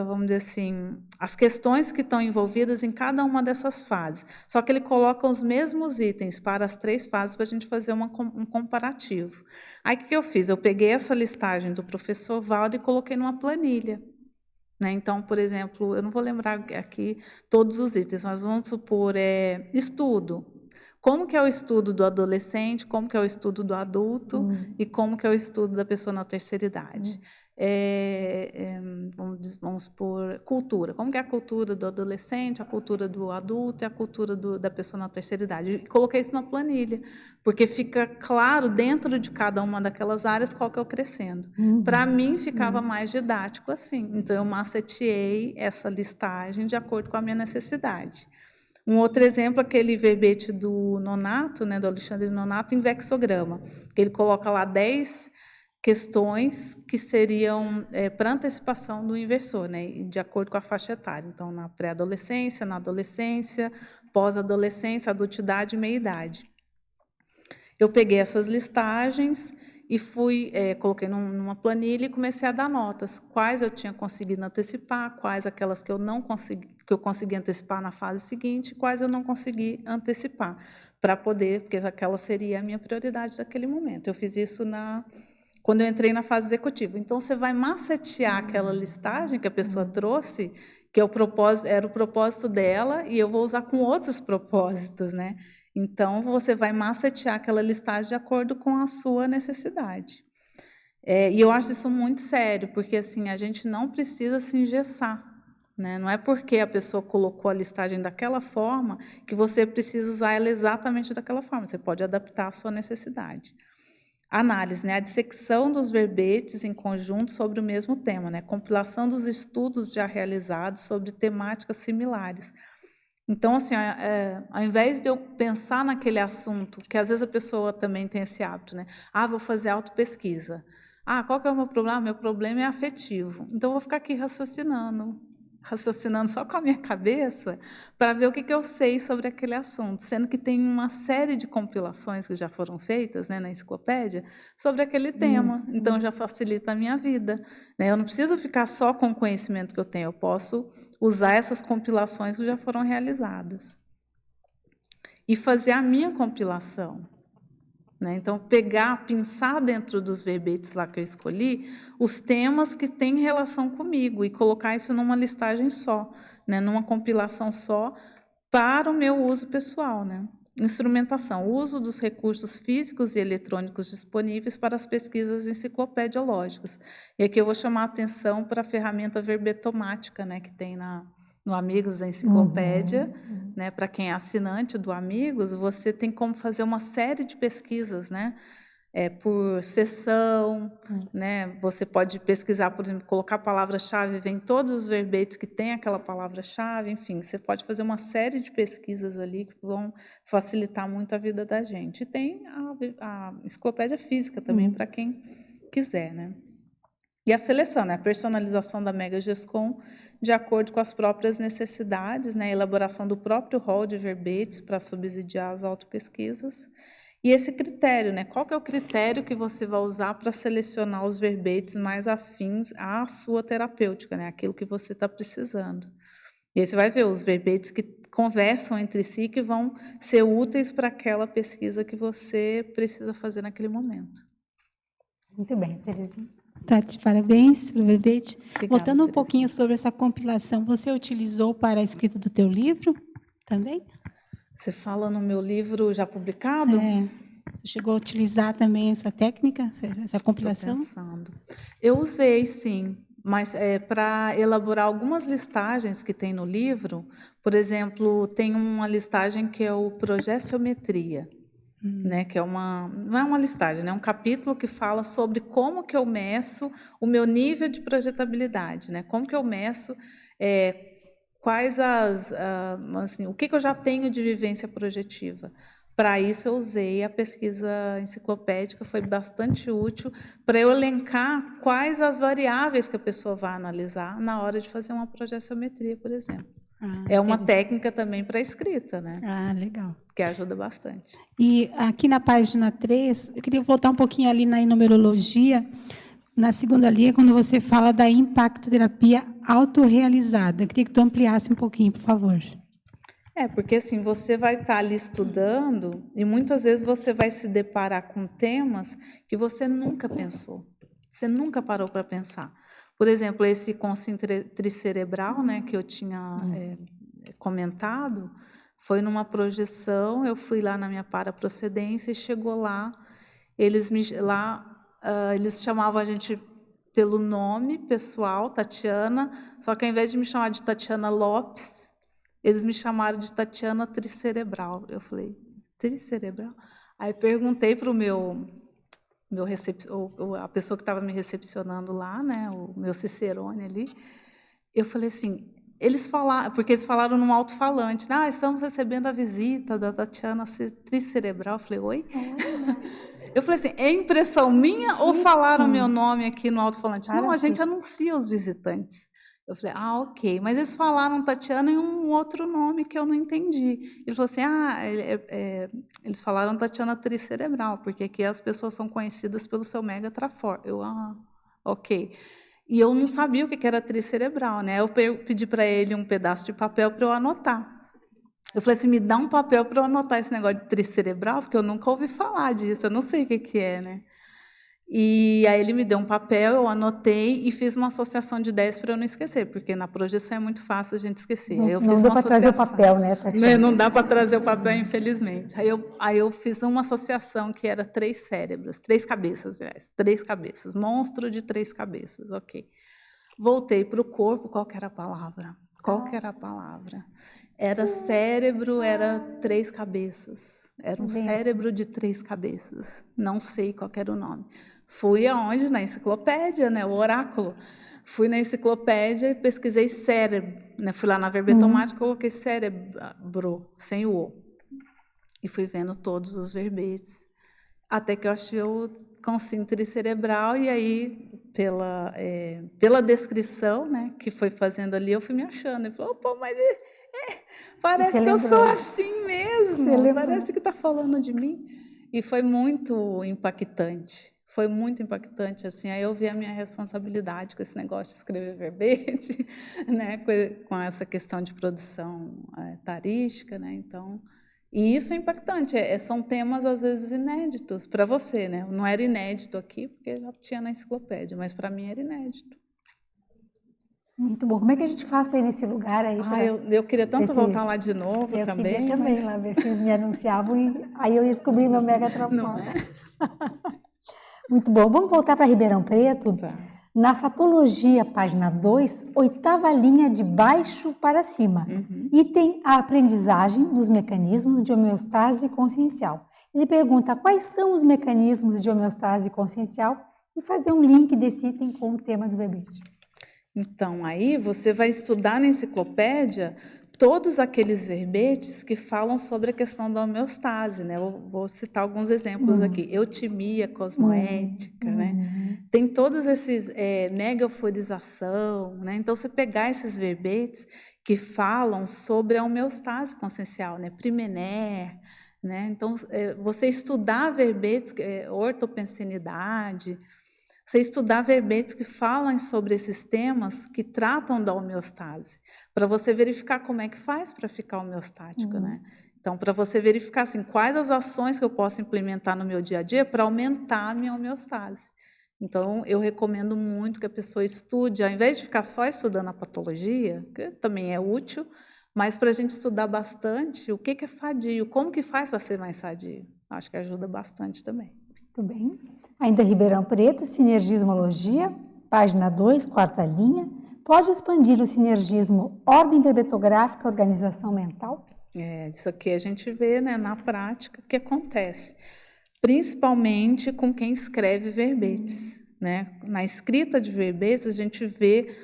vamos dizer assim, as questões que estão envolvidas em cada uma dessas fases. Só que ele coloca os mesmos itens para as 3 fases para a gente fazer um comparativo. Aí, o que eu fiz? Eu peguei essa listagem do professor Valdo e coloquei numa planilha. Né? Então, por exemplo, eu não vou lembrar aqui todos os itens, mas vamos supor, estudo. Como que é o estudo do adolescente, como que é o estudo do adulto e como que é o estudo da pessoa na terceira idade. Vamos por cultura. Como que é a cultura do adolescente, a cultura do adulto e a cultura da pessoa na terceira idade. E coloquei isso na planilha, porque fica claro dentro de cada uma daquelas áreas qual que é o crescendo. Para mim, ficava mais didático assim. Então, eu maceteei essa listagem de acordo com a minha necessidade. Um outro exemplo, aquele verbete do Nonato, né, do Alexandre Nonato, em vexograma, que ele coloca lá 10 questões que seriam para antecipação do inversor, né, de acordo com a faixa etária. Então, na pré-adolescência, na adolescência, pós-adolescência, adultidade e meia-idade. Eu peguei essas listagens e coloquei numa planilha e comecei a dar notas. Quais eu tinha conseguido antecipar, quais aquelas que eu não consegui, que eu consegui antecipar na fase seguinte, quais eu não consegui antecipar, para poder, porque aquela seria a minha prioridade naquele momento. Eu fiz isso quando eu entrei na fase executiva. Então, você vai macetear aquela listagem que a pessoa trouxe, que era o propósito dela, e eu vou usar com outros propósitos, né? Então, você vai macetear aquela listagem de acordo com a sua necessidade. E eu acho isso muito sério, porque assim, a gente não precisa se engessar. Né? Não é porque a pessoa colocou a listagem daquela forma que você precisa usar ela exatamente daquela forma. Você pode adaptar à sua necessidade. Análise, né? A dissecção dos verbetes em conjunto sobre o mesmo tema, né? Compilação dos estudos já realizados sobre temáticas similares. Então, assim, ao invés de eu pensar naquele assunto, que às vezes a pessoa também tem esse hábito, né? Vou fazer autopesquisa. Qual que é o meu problema? Meu problema é afetivo. Então, eu vou ficar aqui raciocinando só com a minha cabeça para ver o que eu sei sobre aquele assunto, sendo que tem uma série de compilações que já foram feitas, né, na enciclopédia sobre aquele tema. Então, já facilita a minha vida. Né? Eu não preciso ficar só com o conhecimento que eu tenho, eu posso usar essas compilações que já foram realizadas. E fazer a minha compilação. Né? Então, pensar dentro dos verbetes lá que eu escolhi, os temas que têm relação comigo e colocar isso numa listagem só, né? Numa compilação só, para o meu uso pessoal. Né? Instrumentação, uso dos recursos físicos e eletrônicos disponíveis para as pesquisas enciclopediológicas. E aqui eu vou chamar a atenção para a ferramenta verbetomática, né, que tem no Amigos da Enciclopédia. Né, para quem é assinante do Amigos, você tem como fazer uma série de pesquisas, né, por seção, né? Você pode pesquisar, por exemplo, colocar a palavra-chave, vem todos os verbetes que tem aquela palavra-chave, enfim, você pode fazer uma série de pesquisas ali que vão facilitar muito a vida da gente. E tem a enciclopédia física também, para quem quiser, né? E a seleção, né? A personalização da Mega GESCOM de acordo com as próprias necessidades, né? A elaboração do próprio rol de verbetes para subsidiar as autopesquisas. E esse critério, né? Qual que é o critério que você vai usar para selecionar os verbetes mais afins à sua terapêutica, né? Aquilo que você está precisando. E aí você vai ver os verbetes que conversam entre si, que vão ser úteis para aquela pesquisa que você precisa fazer naquele momento. Muito bem, Terezinha. Tati, parabéns pelo verbete. Obrigada, Voltando um pouquinho sobre essa compilação, você utilizou para a escrita do teu livro também? Você fala no meu livro já publicado? Você chegou a utilizar também essa técnica, essa compilação? Estou pensando. Eu usei, sim, mas para elaborar algumas listagens que tem no livro. Por exemplo, tem uma listagem que é o Projetiometria, né, que não é uma listagem, né, é um capítulo que fala sobre como que eu meço o meu nível de projetabilidade, né, como que eu meço quais assim, o que eu já tenho de vivência projetiva. Para isso eu usei a pesquisa enciclopédica, foi bastante útil para eu elencar quais as variáveis que a pessoa vai analisar na hora de fazer uma projetiometria, por exemplo. É uma técnica também para escrita, né? Legal. Que ajuda bastante. E aqui na página 3, eu queria voltar um pouquinho ali na enumerologia, na segunda linha, quando você fala da impactoterapia autorrealizada. Eu queria que tu ampliasse um pouquinho, por favor. Porque assim, você vai estar ali estudando e muitas vezes você vai se deparar com temas que você nunca pensou, você nunca parou para pensar. Por exemplo, esse consciente tricerebral, né, que eu tinha comentado, foi numa projeção, eu fui lá na minha paraprocedência e chegou lá, eles chamavam a gente pelo nome pessoal, Tatiana, só que ao invés de me chamar de Tatiana Lopes, eles me chamaram de Tatiana Tricerebral. Eu falei, tricerebral? Aí perguntei para a pessoa que estava me recepcionando lá, né, o meu cicerone ali, eu falei assim, porque eles falaram num alto-falante, estamos recebendo a visita da Tatiana Tricerebral. Eu falei, oi? Eu falei assim, é impressão minha ou falaram meu nome aqui no alto-falante? Não, a gente anuncia os visitantes. Eu falei, ok, mas eles falaram Tatiana em um outro nome que eu não entendi. Ele falou assim, eles falaram Tatiana Tricerebral, porque aqui as pessoas são conhecidas pelo seu mega trafor. Eu, ok. E eu não sabia o que era tricerebral, né? Eu pedi para ele um pedaço de papel para eu anotar. Eu falei assim, me dá um papel para eu anotar esse negócio de tricerebral, porque eu nunca ouvi falar disso, eu não sei o que é, né? E aí ele me deu um papel, eu anotei e fiz uma associação de ideias para eu não esquecer, porque na projeção é muito fácil a gente esquecer. Não dá para trazer o papel, né, Tatiana? Não dá para trazer o papel, infelizmente. Aí eu fiz uma associação que era 3 cérebros, 3 cabeças, aliás, 3 cabeças, monstro de 3 cabeças, ok. Voltei para o corpo, qual que era a palavra? Era cérebro, era 3 cabeças. Era um cérebro de 3 cabeças. Não sei qual era o nome. Fui aonde? Na enciclopédia, né? O oráculo. Fui na enciclopédia e pesquisei cérebro. Né? Fui lá na verbetomática e coloquei cérebro, sem o O. E fui vendo todos os verbetes. Até que eu achei o consciente tricerebral, e aí, pela descrição, né, que foi fazendo ali, eu fui me achando. E falei, mas parece que eu sou assim mesmo. Parece que está falando de mim. E foi muito impactante. Foi muito impactante, assim, aí eu vi a minha responsabilidade com esse negócio de escrever verbete, né, com essa questão de produção tarística, né, então, e isso é impactante, são temas, às vezes, inéditos para você, né, não era inédito aqui, porque já tinha na enciclopédia, mas para mim era inédito. Muito bom. Como é que a gente faz para ir nesse lugar aí? Eu queria tanto voltar lá de novo também. Eu queria também lá ver se eles me anunciavam e aí eu ia descobrir meu mega troféu. Muito bom. Vamos voltar para Ribeirão Preto. Tá. Na Fatologia, página 2, 8ª linha de baixo para cima. Item a aprendizagem dos mecanismos de homeostase consciencial. Ele pergunta quais são os mecanismos de homeostase consciencial e fazer um link desse item com o tema do verbete. Então, aí você vai estudar na enciclopédia todos aqueles verbetes que falam sobre a questão da homeostase, né? Eu vou citar alguns exemplos aqui. Eutimia cosmoética, né? Tem todos esses mega euforização, né? Então, você pegar esses verbetes que falam sobre a homeostase consciencial, né? Primener, né? Então, você estudar verbetes, ortopensenidade, você estudar verbetes que falam sobre esses temas que tratam da homeostase, para você verificar como é que faz para ficar homeostático, né? Então, para você verificar assim, quais as ações que eu posso implementar no meu dia a dia para aumentar a minha homeostase. Então, eu recomendo muito que a pessoa estude, ao invés de ficar só estudando a patologia, que também é útil, mas para a gente estudar bastante o que é sadio, como que faz para ser mais sadio. Acho que ajuda bastante também. Muito bem. Ainda Ribeirão Preto, sinergismologia, página 2, 4ª linha. Pode expandir o sinergismo ordem verbetográfica, organização mental? Isso aqui a gente vê, né, na prática o que acontece, principalmente com quem escreve verbetes, né? Na escrita de verbetes a gente vê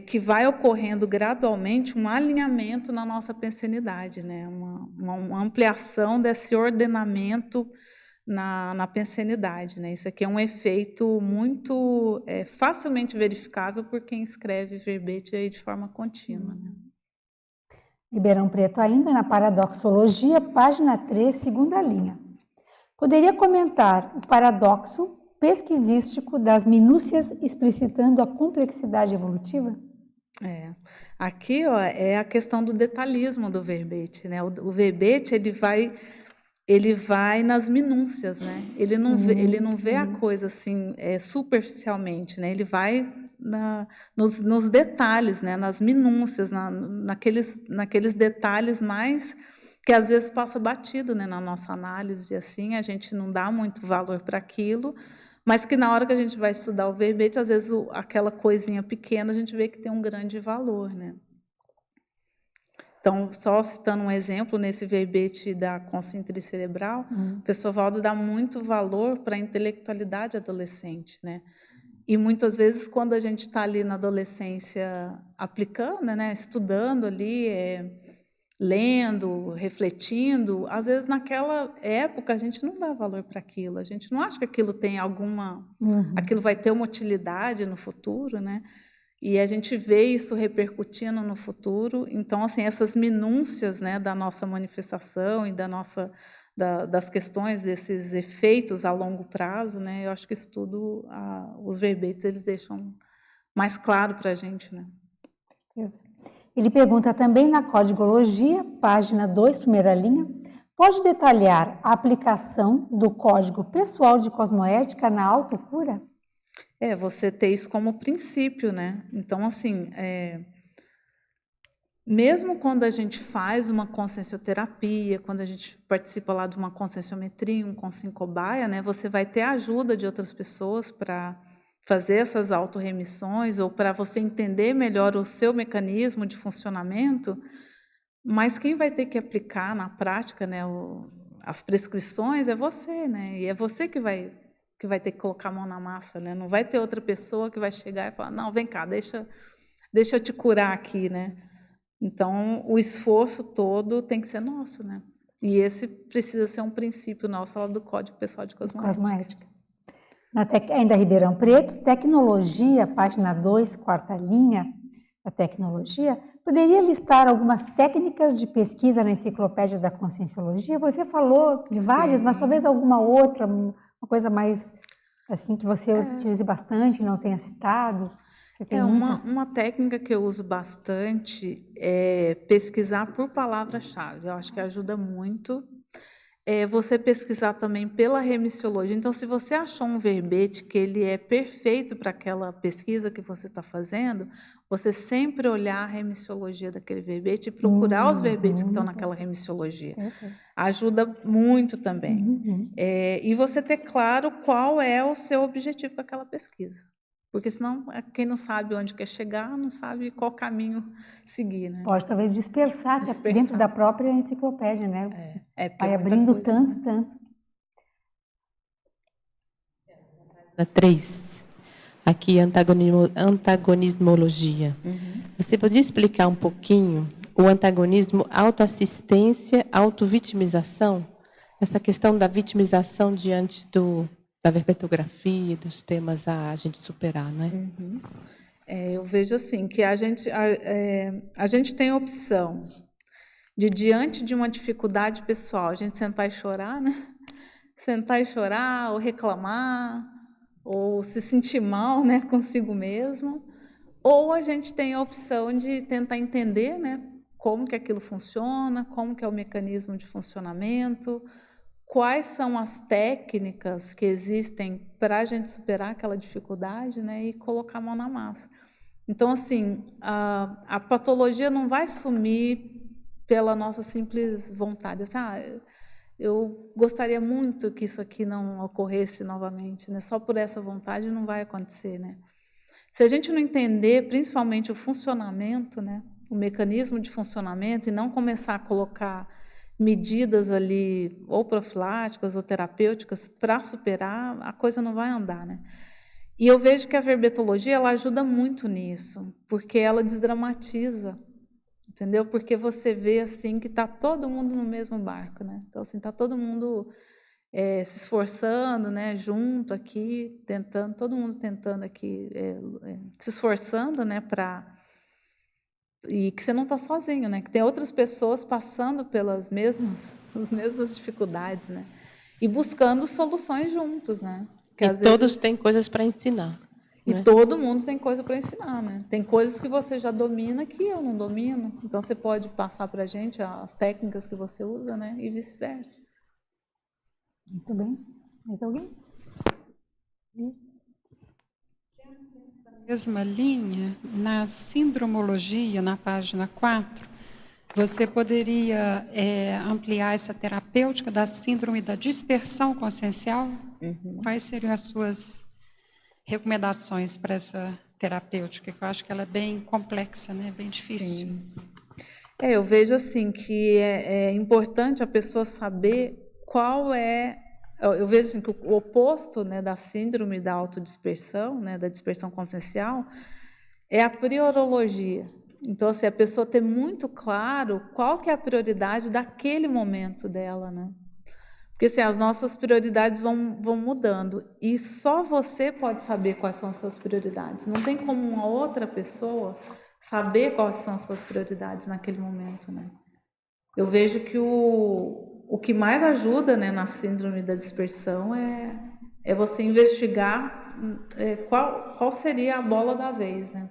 que vai ocorrendo gradualmente um alinhamento na nossa pensenidade, né? Uma ampliação desse ordenamento na pensenidade, né? Isso aqui é um efeito muito facilmente verificável por quem escreve verbete aí de forma contínua. Né? Ribeirão Preto ainda, na paradoxologia, página 3, 2ª linha. Poderia comentar o paradoxo pesquisístico das minúcias explicitando a complexidade evolutiva? Aqui é a questão do detalhismo do verbete, né? O verbete ele vai nas minúcias, né? Ele não vê a coisa assim superficialmente, né? Ele vai nos detalhes, né? Nas minúcias, naqueles detalhes mais que às vezes passa batido, né? Na nossa análise, assim, a gente não dá muito valor para aquilo, mas que na hora que a gente vai estudar o verbete, às vezes aquela coisinha pequena a gente vê que tem um grande valor, né? Então, só citando um exemplo, nesse verbete da consciência cerebral, o professor Valdo dá muito valor para a intelectualidade adolescente, né? E muitas vezes, quando a gente está ali na adolescência aplicando, né, estudando ali, lendo, refletindo, às vezes naquela época a gente não dá valor para aquilo, a gente não acha que aquilo tem aquilo vai ter uma utilidade no futuro, né? E a gente vê isso repercutindo no futuro. Então, assim, essas minúcias, né, da nossa manifestação e das questões desses efeitos a longo prazo, né, eu acho que isso tudo, os verbetes, eles deixam mais claro para a gente, né? Ele pergunta também na Códigologia, página 2, 1ª linha, pode detalhar a aplicação do Código Pessoal de Cosmoética na autocura? Você ter isso como princípio, né? Então, assim, mesmo quando a gente faz uma consciencioterapia, quando a gente participa lá de uma conscienciometria, um consciencobaia, né? Você vai ter a ajuda de outras pessoas para fazer essas autorremissões ou para você entender melhor o seu mecanismo de funcionamento, mas quem vai ter que aplicar na prática, né, as prescrições é você, né? E é você que vai ter que colocar a mão na massa, né? Não vai ter outra pessoa que vai chegar e falar, não, vem cá, deixa eu te curar aqui, né? Então, o esforço todo tem que ser nosso, né? E esse precisa ser um princípio nosso lá do Código Pessoal de Cosmoética. Ainda Ribeirão Preto, tecnologia, página 2, 4ª linha da tecnologia, poderia listar algumas técnicas de pesquisa na enciclopédia da Conscienciologia? Você falou de várias, mas talvez alguma outra, uma coisa mais assim que você utilize bastante e não tenha citado? Você tem uma técnica que eu uso bastante é pesquisar por palavra-chave. Eu acho que ajuda muito. você pesquisar também pela remissiologia. Então, se você achou um verbete que ele é perfeito para aquela pesquisa que você está fazendo, você sempre olhar a remissiologia daquele verbete e procurar os verbetes que estão naquela remissiologia. Ajuda muito também. E você ter claro qual é o seu objetivo com aquela pesquisa. Porque senão, quem não sabe onde quer chegar, não sabe qual caminho seguir, né? Pode talvez dispersar. Até dentro da própria enciclopédia, né? Vai abrindo tanto. 3. Aqui, antagonismologia. Você podia explicar um pouquinho o antagonismo, autoassistência, autovitimização? Essa questão da vitimização diante da verbetografia, dos temas a gente superar, não é? Eu vejo assim, que a gente tem a opção de, diante de uma dificuldade pessoal, a gente sentar e chorar, né? Sentar e chorar, ou reclamar, ou se sentir mal, né, consigo mesmo, ou a gente tem a opção de tentar entender, né, como que aquilo funciona, como que é o mecanismo de funcionamento, quais são as técnicas que existem para a gente superar aquela dificuldade, né, e colocar a mão na massa. Então, assim, a patologia não vai sumir pela nossa simples vontade. Assim, eu gostaria muito que isso aqui não ocorresse novamente, né? Só por essa vontade não vai acontecer, né? Se a gente não entender, principalmente o funcionamento, né, o mecanismo de funcionamento, e não começar a colocar medidas ali, ou profiláticas ou terapêuticas, para superar, a coisa não vai andar, né? E eu vejo que a verbetologia, ela ajuda muito nisso, porque ela desdramatiza, entendeu? Porque você vê assim que está todo mundo no mesmo barco, né? Então, assim, está todo mundo se esforçando, né, junto aqui, tentando, todo mundo tentando aqui, se esforçando, né, e que você não está sozinho, né? Que tem outras pessoas passando pelas mesmas dificuldades, né? E buscando soluções juntos, né? Que e todos têm coisas para ensinar. E todo mundo tem coisa para ensinar, né? Tem coisas que você já domina que eu não domino. Então, você pode passar para a gente as técnicas que você usa, né? E vice-versa. Muito bem. Mais alguém? Nessa mesma linha, na sindromologia, na página 4, você poderia ampliar essa terapêutica da síndrome da dispersão consciencial? Quais seriam as suas recomendações para essa terapêutica? Que eu acho que ela é bem complexa, né? Bem difícil. Sim. Eu vejo assim que é importante a pessoa saber qual é. Eu vejo assim, que o oposto, né, da síndrome da autodispersão, né, da dispersão consciencial, é a priorologia. Então, assim, a pessoa ter muito claro qual que é a prioridade daquele momento dela, né? Porque assim, as nossas prioridades vão mudando e só você pode saber quais são as suas prioridades. Não tem como uma outra pessoa saber quais são as suas prioridades naquele momento, né? Eu vejo que o que mais ajuda, né, na síndrome da dispersão é você investigar qual seria a bola da vez, né?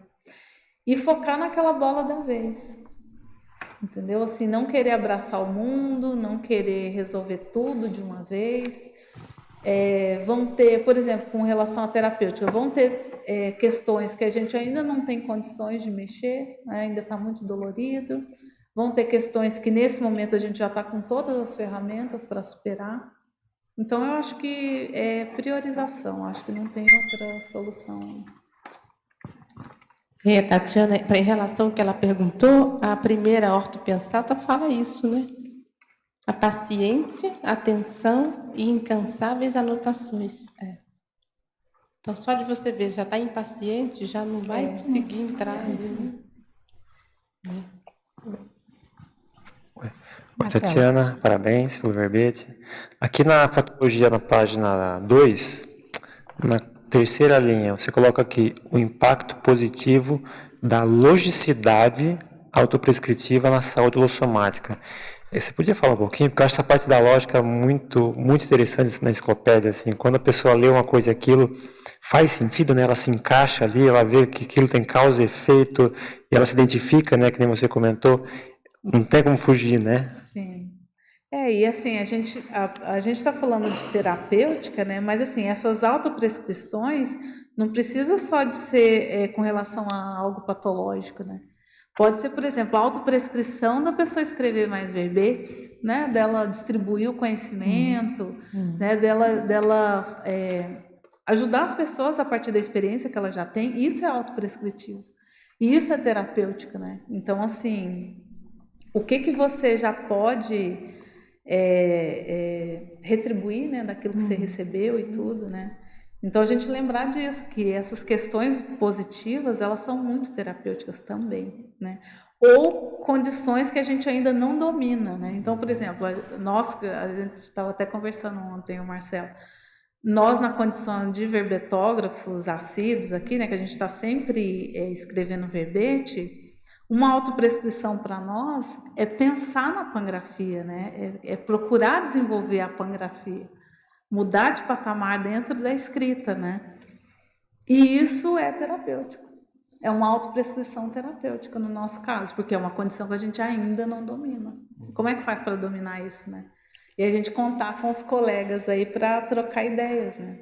E focar naquela bola da vez. Entendeu? Assim, não querer abraçar o mundo, não querer resolver tudo de uma vez. Vão ter, por exemplo, com relação à terapêutica, vão ter questões que a gente ainda não tem condições de mexer, né? Ainda está muito dolorido. Vão ter questões que nesse momento a gente já está com todas as ferramentas para superar. Então, eu acho que é priorização, acho que não tem outra solução. Tatiana, em relação ao que ela perguntou, a primeira ortopensata fala isso, né? A paciência, atenção e incansáveis anotações. Então, só de você ver, já está impaciente, já não vai conseguir entrar ali, né? Oi, Tatiana, parabéns pelo verbete. Aqui na patologia, na página 2, na terceira linha, você coloca aqui o impacto positivo da logicidade autoprescritiva na saúde holossomática. Você podia falar um pouquinho? Porque eu acho essa parte da lógica muito interessante na enciclopédia. Assim, quando a pessoa lê uma coisa e aquilo faz sentido, né? Ela se encaixa ali, ela vê que aquilo tem causa e efeito, e ela se identifica, né? Que nem você comentou. Não tem como fugir, né? Sim. E assim, a gente está falando de terapêutica, né? Mas assim, essas autoprescrições não precisa só de ser com relação a algo patológico, né? Pode ser, por exemplo, a autoprescrição da pessoa escrever mais verbetes, né? Dela distribuir o conhecimento, né? Dela ajudar as pessoas a partir da experiência que ela já tem. Isso é autoprescritivo. E isso é terapêutico, né? Então, assim, o que você já pode retribuir, né? Daquilo que você recebeu e tudo, né? Então, a gente lembrar disso, que essas questões positivas, elas são muito terapêuticas também, né? Ou condições que a gente ainda não domina, né? Então, por exemplo, a gente estava até conversando ontem, o Marcelo, nós na condição de verbetógrafos assíduos aqui, né? Que a gente está sempre escrevendo verbete, uma autoprescrição para nós é pensar na pangrafia, né? É procurar desenvolver a pangrafia. Mudar de patamar dentro da escrita, né? E isso é terapêutico. É uma autoprescrição terapêutica no nosso caso, porque é uma condição que a gente ainda não domina. Como é que faz para dominar isso, né? E a gente contar com os colegas aí para trocar ideias, né?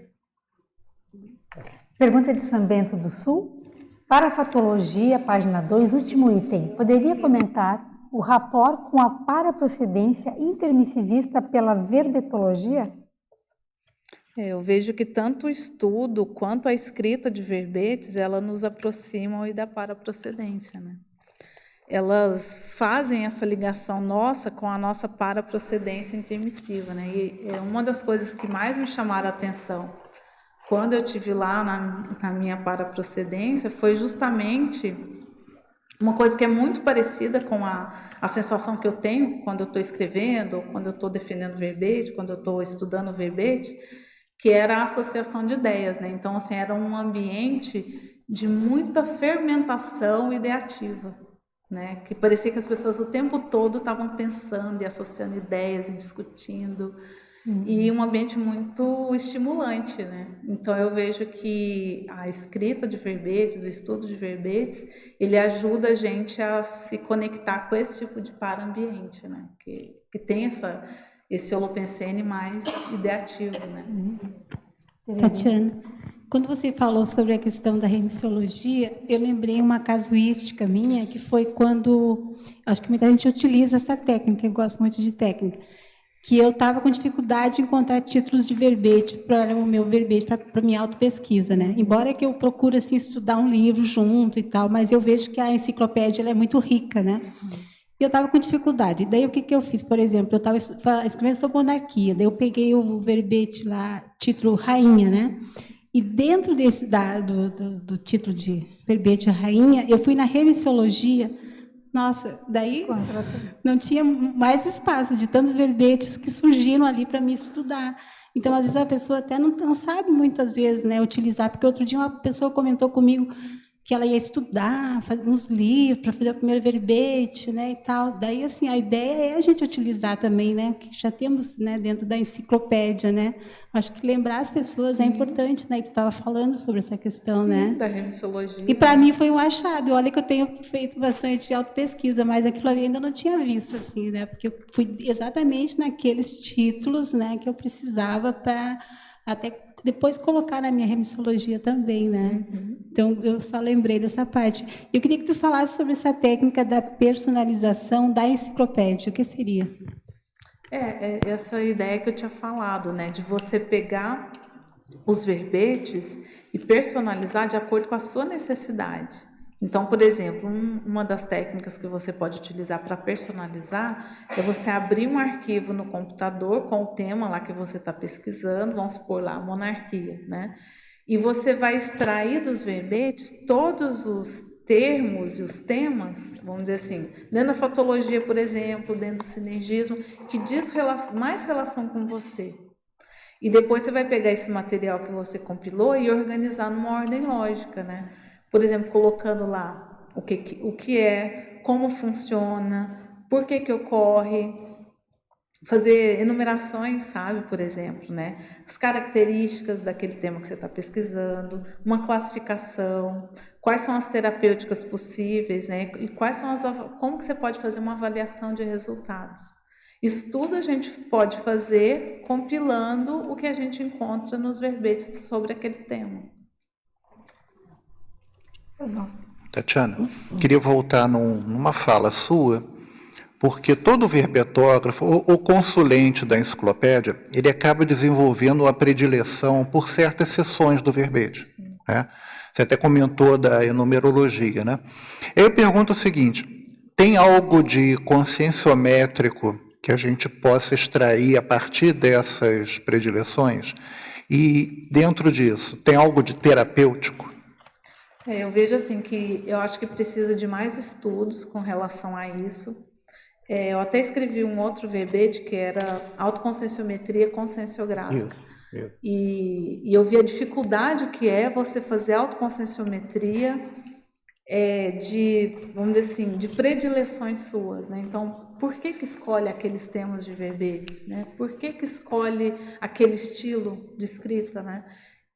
Pergunta de São Bento do Sul. Para a fatologia, página 2, último item. Poderia comentar o rapport com a paraprocedência intermissivista pela verbetologia? Eu vejo que tanto o estudo quanto a escrita de verbetes, elas nos aproximam e da paraprocedência, né? Elas fazem essa ligação nossa com a nossa paraprocedência intermissiva, né? E uma das coisas que mais me chamaram a atenção quando eu estive lá na minha paraprocedência foi justamente uma coisa que é muito parecida com a sensação que eu tenho quando eu estou escrevendo, quando eu estou defendendo verbete, quando eu estou estudando verbete, que era a associação de ideias, né? Então, assim, era um ambiente de muita fermentação ideativa, né? Que parecia que as pessoas o tempo todo estavam pensando e associando ideias e discutindo, e um ambiente muito estimulante, né? Então, eu vejo que a escrita de verbetes, o estudo de verbetes, ele ajuda a gente a se conectar com esse tipo de para-ambiente, né? Que tem esse holopensene mais ideativo, né? Tatiana, quando você falou sobre a questão da remissiologia, eu lembrei uma casuística minha, que foi quando, acho que muita gente utiliza essa técnica, eu gosto muito de técnica, que eu estava com dificuldade de encontrar títulos de verbete para o meu verbete, para a minha autopesquisa, né? Embora que eu procure assim, estudar um livro junto e tal, mas eu vejo que a enciclopédia ela é muito rica, né? E eu estava com dificuldade. Daí, o que eu fiz? Por exemplo, eu estava escrevendo sobre monarquia. Daí, eu peguei o verbete lá, título rainha, né? E dentro desse do título de verbete rainha, eu fui na remissiologia. Nossa, daí não tinha mais espaço de tantos verbetes que surgiram ali para me estudar. Então, às vezes, a pessoa até não sabe muitas vezes, né, utilizar. Porque outro dia uma pessoa comentou comigo que ela ia estudar, fazer uns livros para fazer o primeiro verbete, né, e tal. Daí, assim, a ideia é a gente utilizar também, né, o que já temos, né, dentro da enciclopédia, né. Acho que lembrar as pessoas é importante, né, que tu estava falando sobre essa questão, né. Da remissiologia. E para mim foi um achado. Olha que eu tenho feito bastante autopesquisa, mas aquilo ali ainda não tinha visto, assim, né, porque eu fui exatamente naqueles títulos, né, que eu precisava para até depois colocar na minha remissiologia também, né? Então, eu só lembrei dessa parte. Eu queria que tu falasse sobre essa técnica da personalização da enciclopédia. O que seria? Essa ideia que eu tinha falado, né? De você pegar os verbetes e personalizar de acordo com a sua necessidade. Então, por exemplo, uma das técnicas que você pode utilizar para personalizar é você abrir um arquivo no computador com o tema lá que você está pesquisando, vamos supor lá, monarquia, né? E você vai extrair dos verbetes todos os termos e os temas, vamos dizer assim, dentro da fatologia, por exemplo, dentro do sinergismo, que diz mais relação com você. E depois você vai pegar esse material que você compilou e organizar numa ordem lógica, né? Por exemplo, colocando lá o que é, como funciona, por que ocorre, fazer enumerações, sabe, por exemplo, né? As características daquele tema que você está pesquisando, uma classificação, quais são as terapêuticas possíveis, né? E como que você pode fazer uma avaliação de resultados. Estudo a gente pode fazer compilando o que a gente encontra nos verbetes sobre aquele tema. Pois não. Tatiana, queria voltar numa fala sua, porque todo verbetógrafo ou consulente da enciclopédia, ele acaba desenvolvendo a predileção por certas seções do verbete. Né? Você até comentou da enumerologia, né? Eu pergunto o seguinte, tem algo de conscienciométrico que a gente possa extrair a partir dessas predileções? E, dentro disso, tem algo de terapêutico? Eu vejo assim que eu acho que precisa de mais estudos com relação a isso. Eu até escrevi um outro verbete que era autoconscienciometria conscienciográfica. E eu vi a dificuldade que é você fazer autoconscienciometria vamos dizer assim, de predileções suas, né? Então, por que escolhe aqueles temas de verbetes, né? Por que escolhe aquele estilo de escrita, né?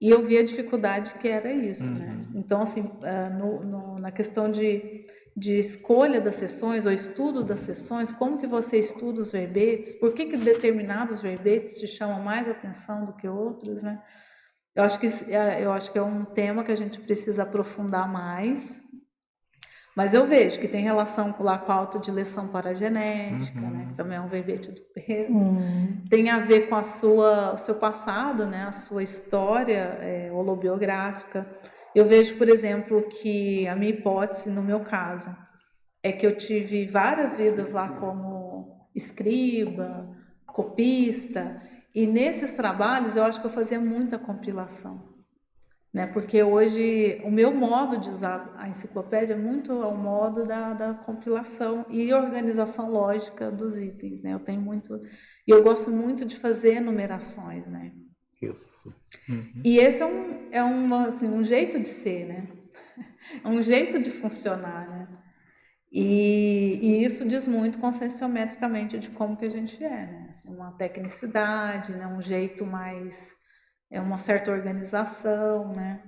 E eu vi a dificuldade que era isso, né? Então, assim, na questão de escolha das sessões ou estudo das sessões, como que você estuda os verbetes? Por que determinados verbetes te chamam mais atenção do que outros, né? Eu acho que é um tema que a gente precisa aprofundar mais. Mas eu vejo que tem relação lá com a autodileção paragenética, né, que também é um verbete do Pedro. Tem a ver com o seu passado, né, a sua história holobiográfica. Eu vejo, por exemplo, que a minha hipótese, no meu caso, é que eu tive várias vidas lá como escriba, copista, e nesses trabalhos eu acho que eu fazia muita compilação. Né, porque hoje o meu modo de usar a enciclopédia é muito ao modo da compilação e organização lógica dos itens, né? E eu gosto muito de fazer enumerações, né? E esse é um jeito de ser, né? É um jeito de funcionar, né? E isso diz muito conscienciometricamente de como que a gente é, né? Assim, uma tecnicidade, né? Um jeito mais... uma certa organização, né?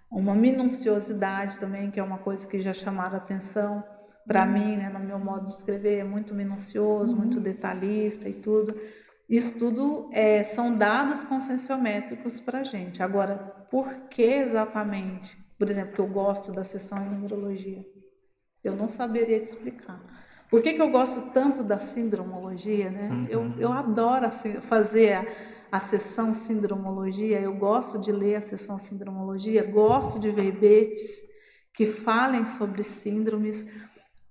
Uma minuciosidade também, que é uma coisa que já chamaram a atenção para mim, né? No meu modo de escrever, é muito minucioso, muito detalhista e tudo. Isso tudo são dados conscienciométricos para a gente. Agora, por que exatamente? Por exemplo, que eu gosto da seção em numerologia? Eu não saberia te explicar. Por que eu gosto tanto da sindromologia, né? Eu adoro fazer a seção sindromologia, eu gosto de ler a seção sindromologia, gosto de verbetes que falem sobre síndromes,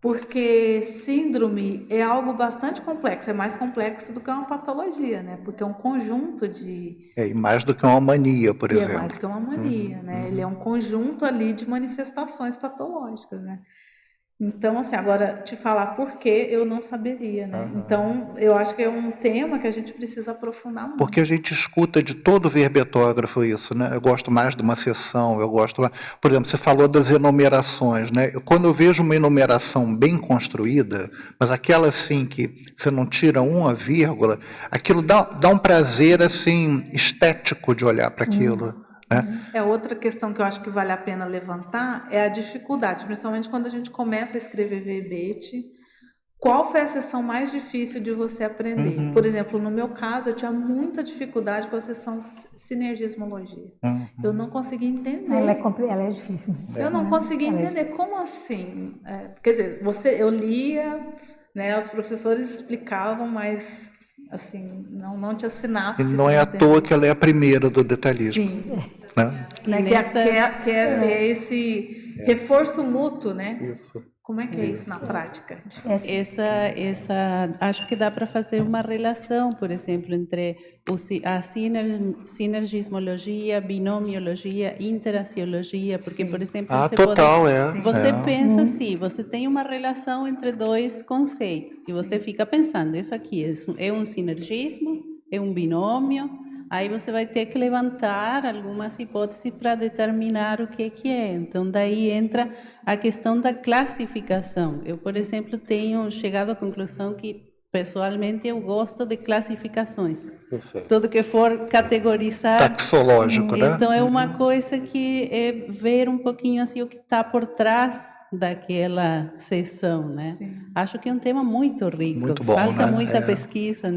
porque síndrome é algo bastante complexo, é mais complexo do que uma patologia, né? Porque é um conjunto de... E mais do que uma mania, por exemplo. É mais do que uma mania, né? Ele é um conjunto ali de manifestações patológicas, né? Então, assim, agora, te falar por quê, eu não saberia, né? Então, eu acho que é um tema que a gente precisa aprofundar muito. Porque a gente escuta de todo verbetógrafo isso, né? Eu gosto mais de uma seção, eu gosto mais... Por exemplo, você falou das enumerações, né? Quando eu vejo uma enumeração bem construída, mas aquela, assim, que você não tira uma vírgula, aquilo dá um prazer, assim, estético de olhar para aquilo. Outra questão que eu acho que vale a pena levantar é a dificuldade, principalmente quando a gente começa a escrever verbete. Qual foi a seção mais difícil de você aprender? Por exemplo, no meu caso, eu tinha muita dificuldade com a seção sinergismologia. Eu não conseguia entender. Ela é difícil. Eu não conseguia entender. Como assim? Quer dizer, eu lia, né, os professores explicavam, mas... assim, não tinha sinapse. E não é à toa que ela é a primeira do detalhismo. Sim. Né? Que é esse reforço mútuo, né? Isso. Como é que é isso na prática? Acho que dá para fazer uma relação, por exemplo, entre a sinergismologia, binomiologia, interaciologia, porque, por exemplo, você pensa assim, você tem uma relação entre dois conceitos, que você fica pensando, isso aqui é um sinergismo, é um binômio, aí você vai ter que levantar algumas hipóteses para determinar o que é. Então, daí entra a questão da classificação. Eu, por exemplo, tenho chegado à conclusão que Pessoalmente, eu gosto de classificações. Perfeito. Tudo que for categorizar. Taxológico, né? Então, é uma coisa que é ver um pouquinho assim o que está por trás daquela sessão, né? Sim. Acho que é um tema muito rico. Muito bom, Falta né? muita pesquisa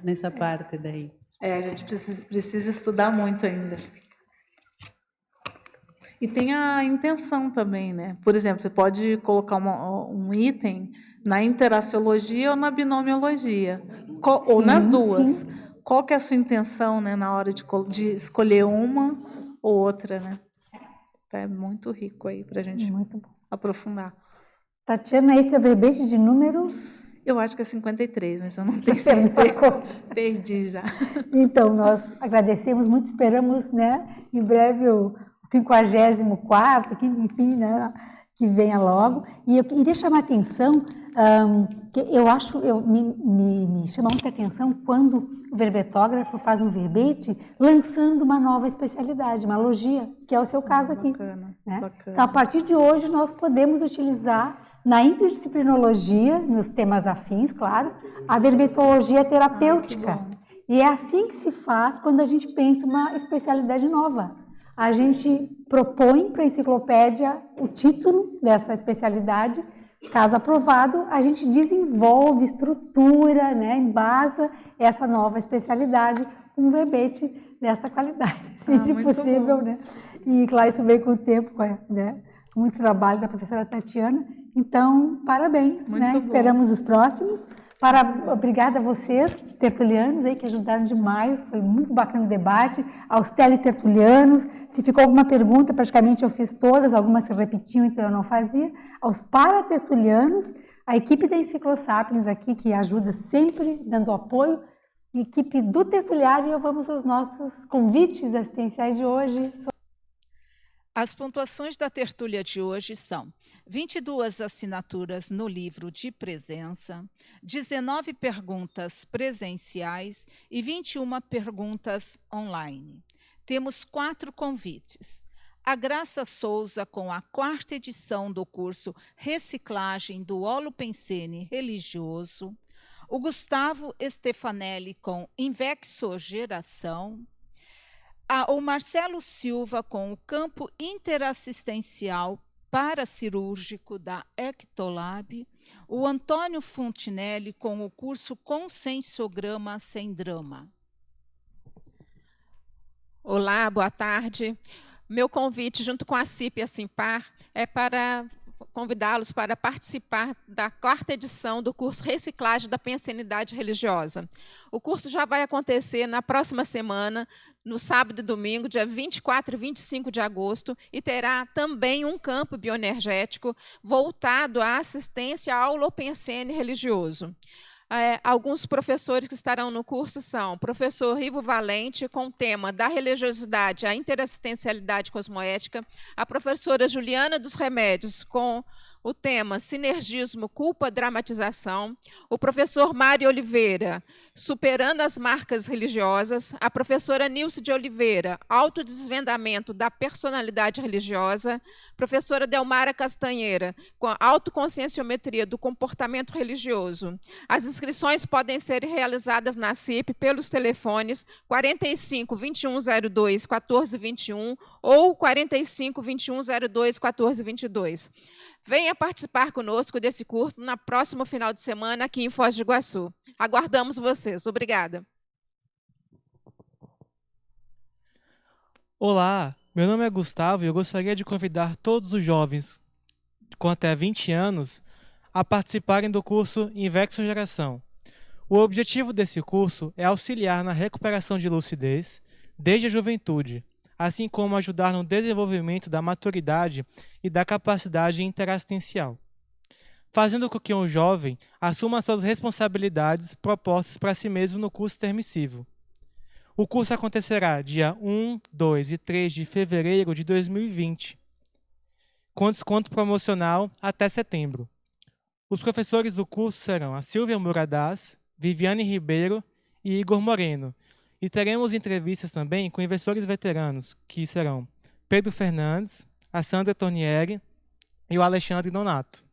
nessa parte daí. A gente precisa estudar muito ainda. E tem a intenção também, né? Por exemplo, você pode colocar um item na interaciologia ou na binomiologia, ou nas duas. Sim. Qual que é a sua intenção, né, na hora de escolher uma ou outra, né? Então, é muito rico aí para a gente aprofundar. Tatiana, esse é o verbete de número? Eu acho que é 53, mas eu não tenho certeza. Perdi já. Então, nós agradecemos muito, esperamos, né, em breve o 54º, enfim, né, que venha logo. E eu queria chamar a atenção, que eu acho, me chama muita atenção quando o verbetógrafo faz um verbete lançando uma nova especialidade, uma logia, que é o seu caso aqui. Bacana, né? bacana. Então, a partir de hoje, nós podemos utilizar na interdisciplinologia, nos temas afins, claro, a verbetologia terapêutica. E é assim que se faz quando a gente pensa uma especialidade nova. A gente propõe para a enciclopédia o título dessa especialidade, caso aprovado, a gente desenvolve, estrutura, né, embasa essa nova especialidade com um verbete dessa qualidade, se possível, né? E claro, isso veio com o tempo, né? Muito trabalho da professora Tatiana. Então, parabéns, né? Esperamos os próximos. Obrigada a vocês, tertulianos, aí, que ajudaram demais, foi muito bacana o debate, aos teletertulianos, se ficou alguma pergunta, praticamente eu fiz todas, algumas se repetiam, então eu não fazia, aos paratertulianos, a equipe da Enciclosapiens aqui, que ajuda sempre, dando apoio, a equipe do tertuliário, e vamos aos nossos convites assistenciais de hoje. As pontuações da tertúlia de hoje são 22 assinaturas no livro de presença, 19 perguntas presenciais e 21 perguntas online. Temos 4 convites. A Graça Souza, com a 4ª edição do curso Reciclagem do Holopensene Religioso. O Gustavo Stefanelli, com Invexogeração. O Marcelo Silva, com o campo interassistencial paracirúrgico da Ectolab, o Antônio Fontinelli, com o curso Conscienciograma sem Drama. Olá, boa tarde. Meu convite, junto com a CIP e a Simpar, é para convidá-los para participar da 4ª edição do curso Reciclagem da Pensenidade Religiosa. O curso já vai acontecer na próxima semana, no sábado e domingo, dia 24 e 25 de agosto, e terá também um campo bioenergético voltado à assistência ao holopensene religioso. Alguns professores que estarão no curso são o professor Ivo Valente, com o tema da religiosidade à interassistencialidade cosmoética, a professora Juliana dos Remédios, com o tema Sinergismo, Culpa, Dramatização, o professor Mário Oliveira, Superando as Marcas Religiosas, a professora Nilce de Oliveira, Autodesvendamento da Personalidade Religiosa, professora Delmara Castanheira, com a Autoconscienciometria do Comportamento Religioso. As inscrições podem ser realizadas na CIP pelos telefones 45 2102 1421 ou 45 2102 1422. Venha participar conosco desse curso no próximo final de semana aqui em Foz do Iguaçu. Aguardamos vocês. Obrigada. Olá, meu nome é Gustavo e eu gostaria de convidar todos os jovens com até 20 anos a participarem do curso Invexogeração. O objetivo desse curso é auxiliar na recuperação de lucidez desde a juventude, assim como ajudar no desenvolvimento da maturidade e da capacidade interassistencial, fazendo com que um jovem assuma suas responsabilidades propostas para si mesmo no curso intermissivo. O curso acontecerá dia 1, 2 e 3 de fevereiro de 2020, com desconto promocional até setembro. Os professores do curso serão a Silvia Muradás, Viviane Ribeiro e Igor Moreno, e teremos entrevistas também com investidores veteranos, que serão Pedro Fernandes, a Sandra Tornieri e o Alexandre Donato.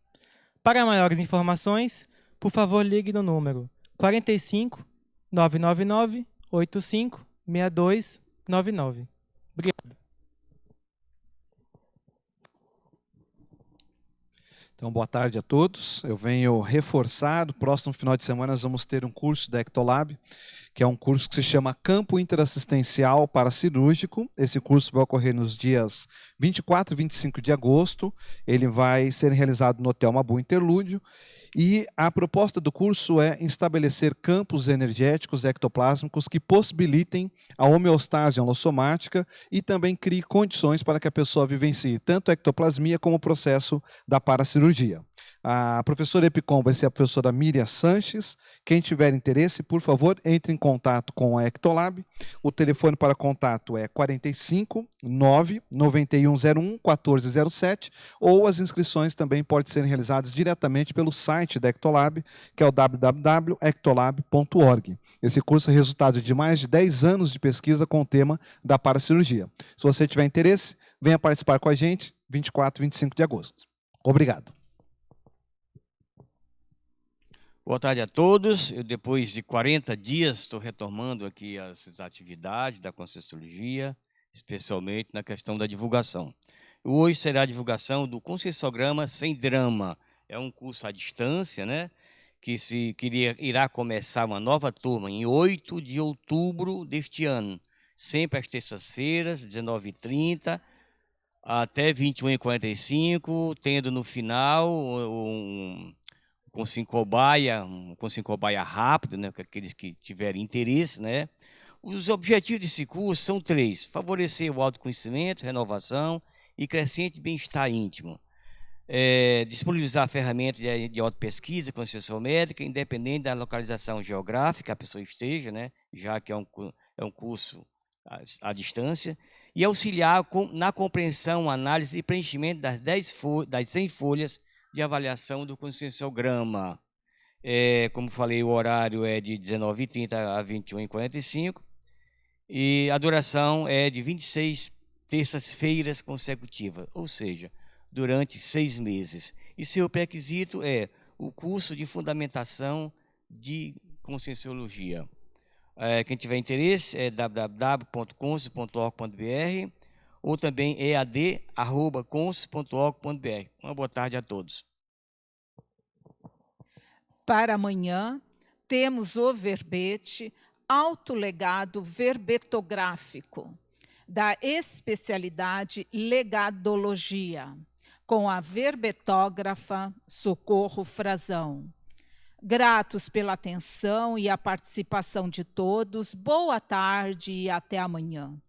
Para maiores informações, por favor, ligue no número 45 999 85 6299. Obrigado. Então, boa tarde a todos. Eu venho reforçar, no próximo final de semana nós vamos ter um curso da Ectolab, que é um curso que se chama Campo Interassistencial Paracirúrgico. Esse curso vai ocorrer nos dias 24 e 25 de agosto. Ele vai ser realizado no Hotel Mabu Interlúdio. E a proposta do curso é estabelecer campos energéticos ectoplásmicos que possibilitem a homeostase holossomática e também crie condições para que a pessoa vivencie tanto a ectoplasmia como o processo da paracirurgia. A professora EPICOM vai ser a professora Miriam Sanches. Quem tiver interesse, por favor, entre em contato com a Ectolab. O telefone para contato é 45 99101 1407, ou as inscrições também podem ser realizadas diretamente pelo site da Ectolab, que é o www.ectolab.org. Esse curso é resultado de mais de 10 anos de pesquisa com o tema da paracirurgia. Se você tiver interesse, venha participar com a gente, 24 e 25 de agosto. Obrigado. Boa tarde a todos. Eu, depois de 40 dias, estou retomando aqui as atividades da Conscienciologia, especialmente na questão da divulgação. Hoje será a divulgação do Conscienciograma Sem Drama. É um curso à distância, né? Que irá começar uma nova turma em 8 de outubro deste ano, sempre às terças-feiras, 19h30, até 21h45, tendo no final um cobaia rápido, né, para aqueles que tiverem interesse, né? Os objetivos desse curso são 3: favorecer o autoconhecimento, renovação e crescente bem-estar íntimo. Disponibilizar ferramentas de autopesquisa, consciência médica, independente da localização geográfica que a pessoa esteja, né, já que é um curso à distância, e auxiliar na compreensão, análise e preenchimento das 100 folhas de avaliação do conscienciograma. Como falei, o horário é de 19h30 a 21h45 e a duração é de 26 terças-feiras consecutivas, ou seja, durante 6 meses. E seu pré-requisito é o curso de fundamentação de Conscienciologia. Quem tiver interesse é www.conscio.org.br ou também ead@conscio.org.br. Uma boa tarde a todos. Para amanhã, temos o verbete Autolegado Verbetográfico, da especialidade Legadologia, com a verbetógrafa Socorro Frazão. Gratos pela atenção e a participação de todos, boa tarde e até amanhã.